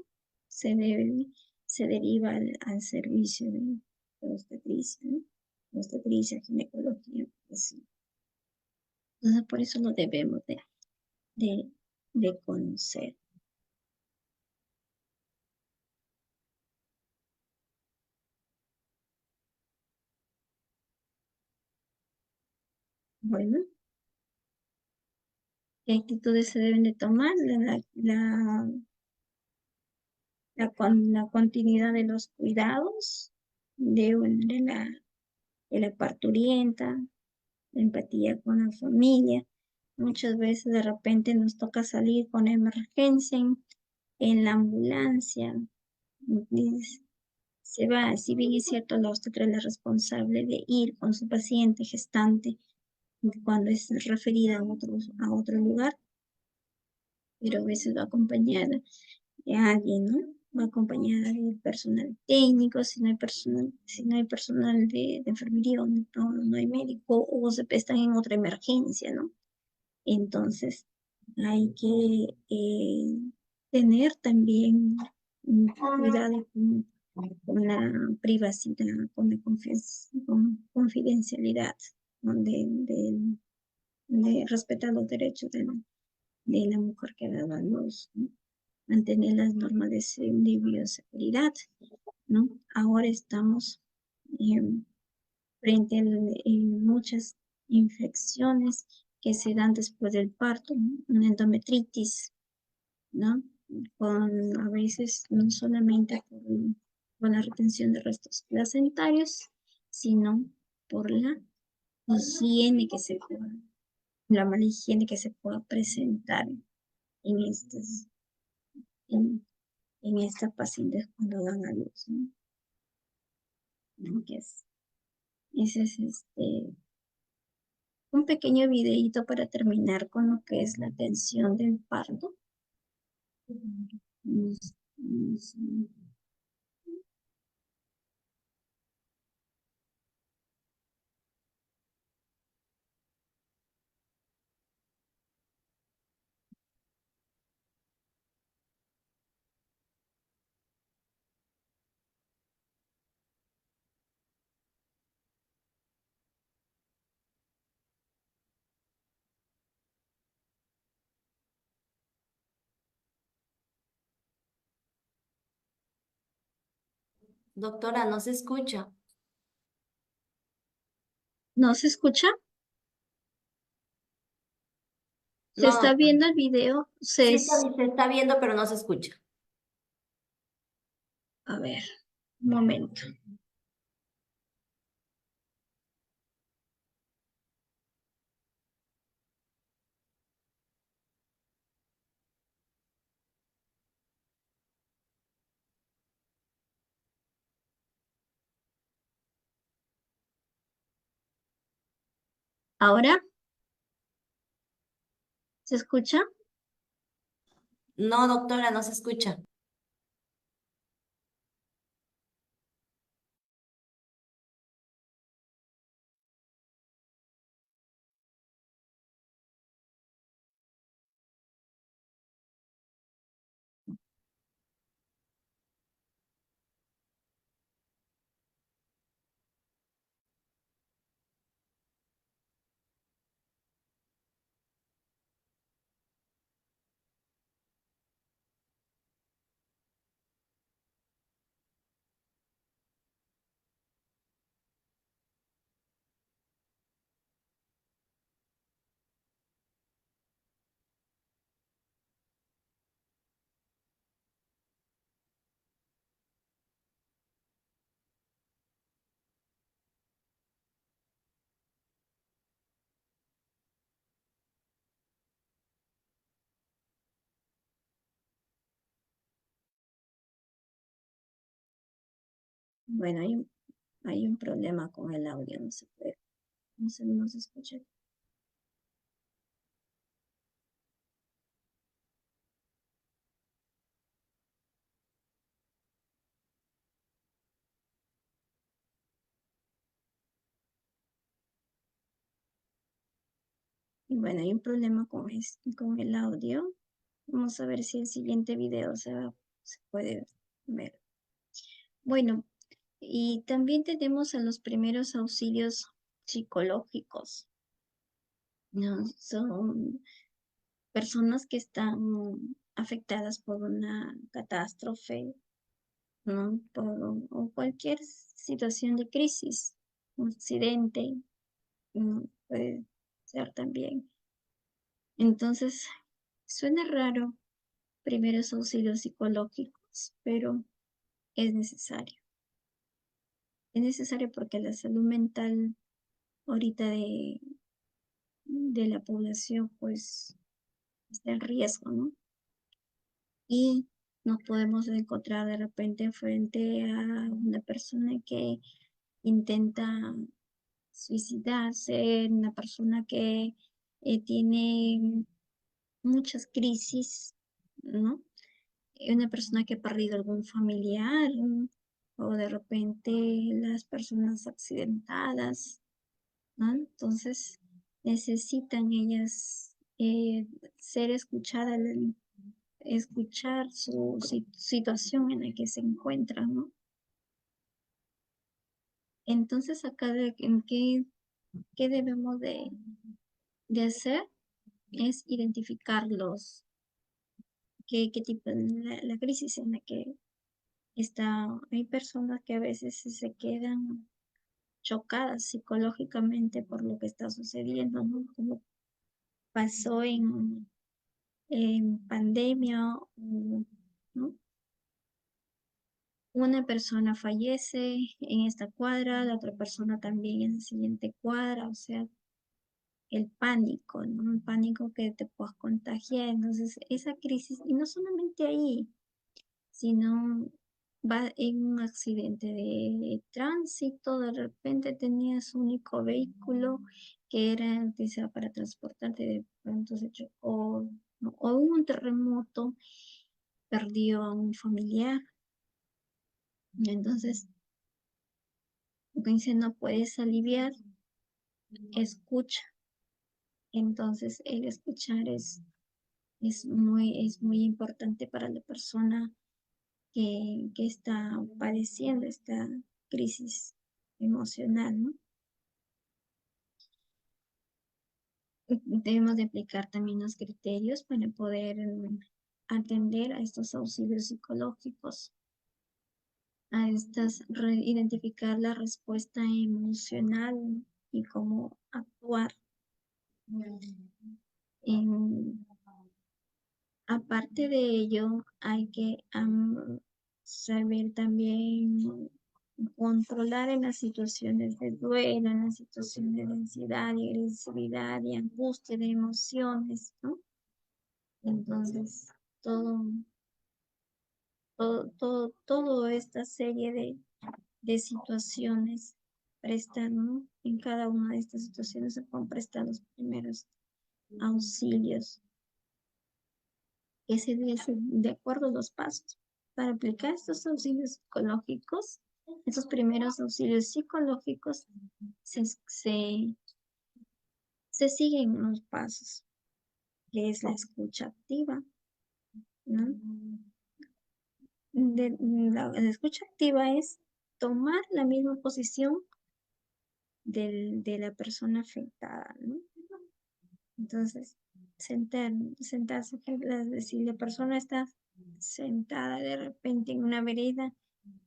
se deriva al servicio de obstetricia, ¿no? Obstetricia, ginecología, así. Entonces, por eso lo debemos de conocer. Bueno, ¿qué actitudes se deben de tomar? La continuidad de los cuidados de la parturienta, la empatía con la familia. Muchas veces de repente nos toca salir con emergencia en la ambulancia. Y se va, si bien es cierto, la obstetra es la responsable de ir con su paciente gestante cuando es referida a otro lugar, pero a veces va acompañada de alguien, ¿no? Va acompañada del personal técnico, si no hay personal de enfermería o no hay médico, o se prestan en otra emergencia, ¿no? Entonces, hay que tener también un cuidado con la privacidad, con la confidencialidad, de respetar los derechos de la mujer que da a luz, ¿no? Mantener las normas de bioseguridad, ¿no? Ahora estamos eh, frente a muchas infecciones que se dan después del parto, ¿no? Una endometritis, ¿no? A veces no solamente por la retención de restos placentarios, sino por higiene que se pueda, la mala higiene que se pueda presentar en en, en estas pacientes cuando dan a luz, ¿no? ¿No? Ese es un pequeño videíto para terminar con lo que es la atención del parto. Doctora, no se escucha. ¿No se escucha? ¿Se No, está doctora. viendo el video? Se está viendo, pero no se escucha. A ver, un momento. ¿Ahora se escucha? No, doctora, no se escucha. Bueno, hay un problema con el audio, no se puede, no se escucha. Y bueno, hay un problema con el audio. Vamos a ver si el siguiente video se puede ver. Bueno, y también tenemos a los primeros auxilios psicológicos, ¿no? Son personas que están afectadas por una catástrofe, ¿no? O cualquier situación de crisis, un accidente, ¿no? Puede ser también. Entonces, suena raro, primeros auxilios psicológicos, pero es necesario. Es necesario porque la salud mental ahorita de la población, pues, está en riesgo, ¿no? Y nos podemos encontrar de repente frente a una persona que intenta suicidarse, una persona que tiene muchas crisis, ¿no? Una persona que ha perdido algún familiar, o de repente las personas accidentadas, ¿no? Entonces necesitan ellas ser escuchadas, escuchar su situación en la que se encuentran, ¿no? Entonces acá en qué debemos de hacer es identificarlos, qué tipo de la crisis en la que está. Hay personas que a veces se quedan chocadas psicológicamente por lo que está sucediendo, ¿no? Como pasó en pandemia, ¿no? Una persona fallece en esta cuadra, la otra persona también en la siguiente cuadra, o sea, el pánico, ¿no? El pánico que te puedas contagiar. Entonces, esa crisis, y no solamente ahí, sino va en un accidente de tránsito, de repente tenías un único vehículo que era utilizado para transportarte, de pronto se chocó, ¿no? O hubo un terremoto, perdió a un familiar. Entonces, lo que dice, no puedes aliviar, escucha. Entonces, el escuchar es muy importante para la persona que está padeciendo esta crisis emocional, ¿no? Debemos de aplicar también los criterios para poder atender a estos auxilios psicológicos, a identificar la respuesta emocional y cómo actuar. En, Aparte de ello, hay que saber también controlar en las situaciones de duelo, en las situaciones de ansiedad y agresividad y angustia de emociones, ¿no? Entonces, todo, toda esta serie de situaciones prestan, ¿no? En cada una de estas situaciones se pueden prestar los primeros auxilios, que se de acuerdo a los pasos. Para aplicar estos auxilios psicológicos, estos primeros auxilios psicológicos, se, se, se siguen unos pasos, que es la escucha activa, ¿no? La escucha activa es tomar la misma posición de la persona afectada, ¿no? Entonces, sentarse, es decir, la persona está sentada de repente en una vereda,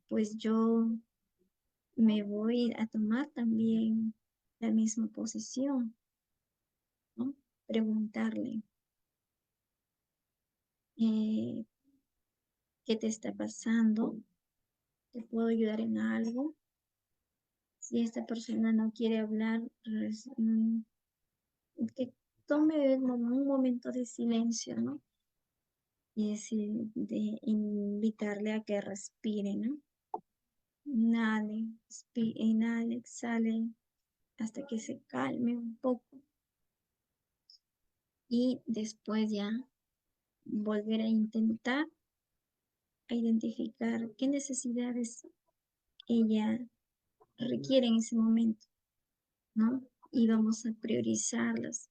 pues yo me voy a tomar también la misma posición, ¿no? Preguntarle, eh, ¿qué te está pasando? ¿Te puedo ayudar en algo? Si esta persona no quiere hablar, que tome un momento de silencio, ¿no? Y decir, de invitarle a que respire, ¿no? Inhale, inhale, exhale hasta que se calme un poco y después ya volver a intentar a identificar qué necesidades ella requiere en ese momento, ¿no? Y vamos a priorizarlas,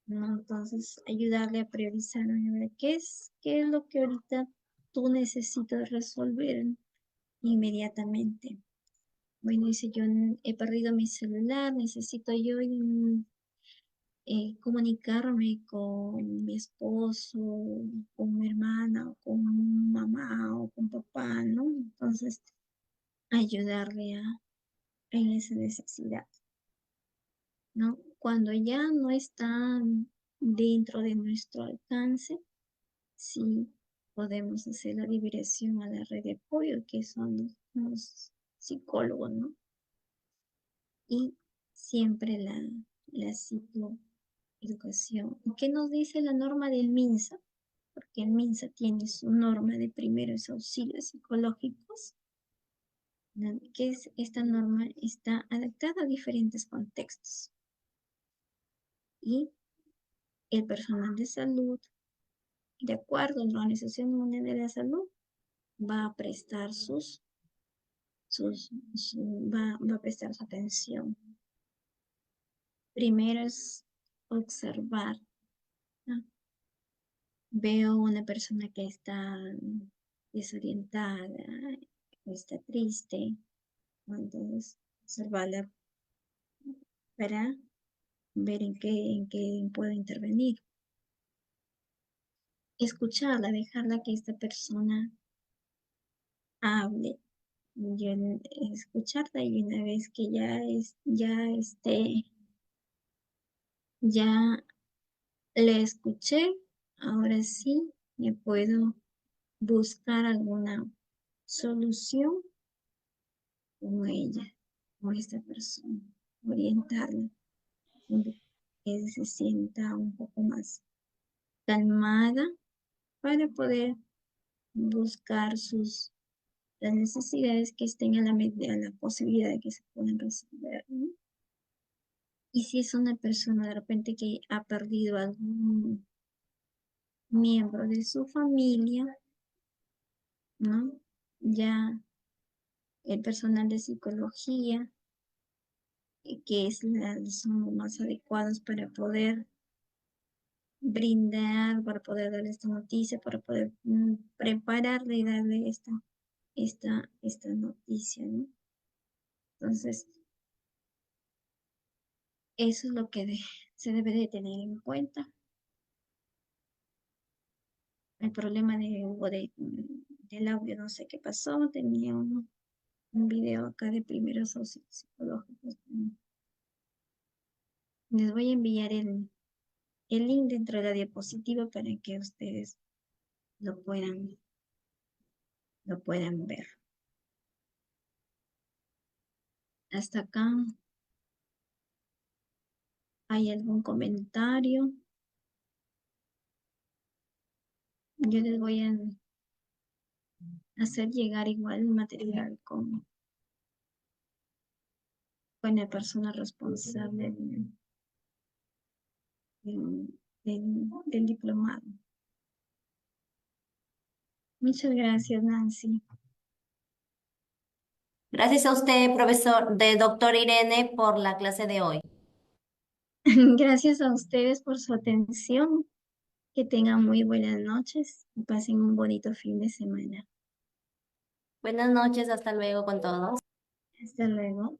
¿no? Entonces, ayudarle a priorizar, ¿no? Qué es lo que ahorita tú necesitas resolver inmediatamente? Bueno, dice, yo he perdido mi celular, necesito yo comunicarme con mi esposo, con mi hermana, o con mamá o con papá, ¿no? Entonces, ayudarle en esa necesidad, ¿no? Cuando ya no están dentro de nuestro alcance, sí podemos hacer la liberación a la red de apoyo, que son los psicólogos, ¿no? Y siempre la psicoeducación. ¿Y qué nos dice la norma del MINSA? Porque el MINSA tiene su norma de primeros auxilios psicológicos, ¿no? Que esta norma está adaptada a diferentes contextos. Y el personal de salud, de acuerdo a la Organización Mundial de la Salud, va a prestar va a prestar su atención. Primero es observar, ¿no? Veo una persona que está desorientada, está triste, entonces observarla para ver en qué puedo intervenir. Escucharla, dejarla que esta persona hable. Yo escucharla y una vez que ya le escuché, ahora sí me puedo buscar alguna solución con ella, con esta persona, orientarla, donde que se sienta un poco más calmada para poder buscar las necesidades que estén a la posibilidad de que se puedan resolver, ¿no? Y si es una persona de repente que ha perdido algún miembro de su familia, ¿no? Ya el personal de psicología, que son los más adecuados para poder brindar, para poder darle esta noticia, para poder prepararle y darle esta noticia, ¿no? Entonces, eso es lo que se debe de tener en cuenta. El problema del audio, no sé qué pasó, tenía un video acá de primeros auxilios psicológicos. Les voy a enviar el link dentro de la diapositiva para que ustedes lo puedan ver. Hasta acá, ¿hay algún comentario? Yo les voy a hacer llegar igual el material con la persona responsable del diplomado. Muchas gracias, Nancy. Gracias a usted, profesor, doctor Irene, por la clase de hoy. Gracias a ustedes por su atención. Que tengan muy buenas noches y pasen un bonito fin de semana. Buenas noches, hasta luego con todos. Hasta luego.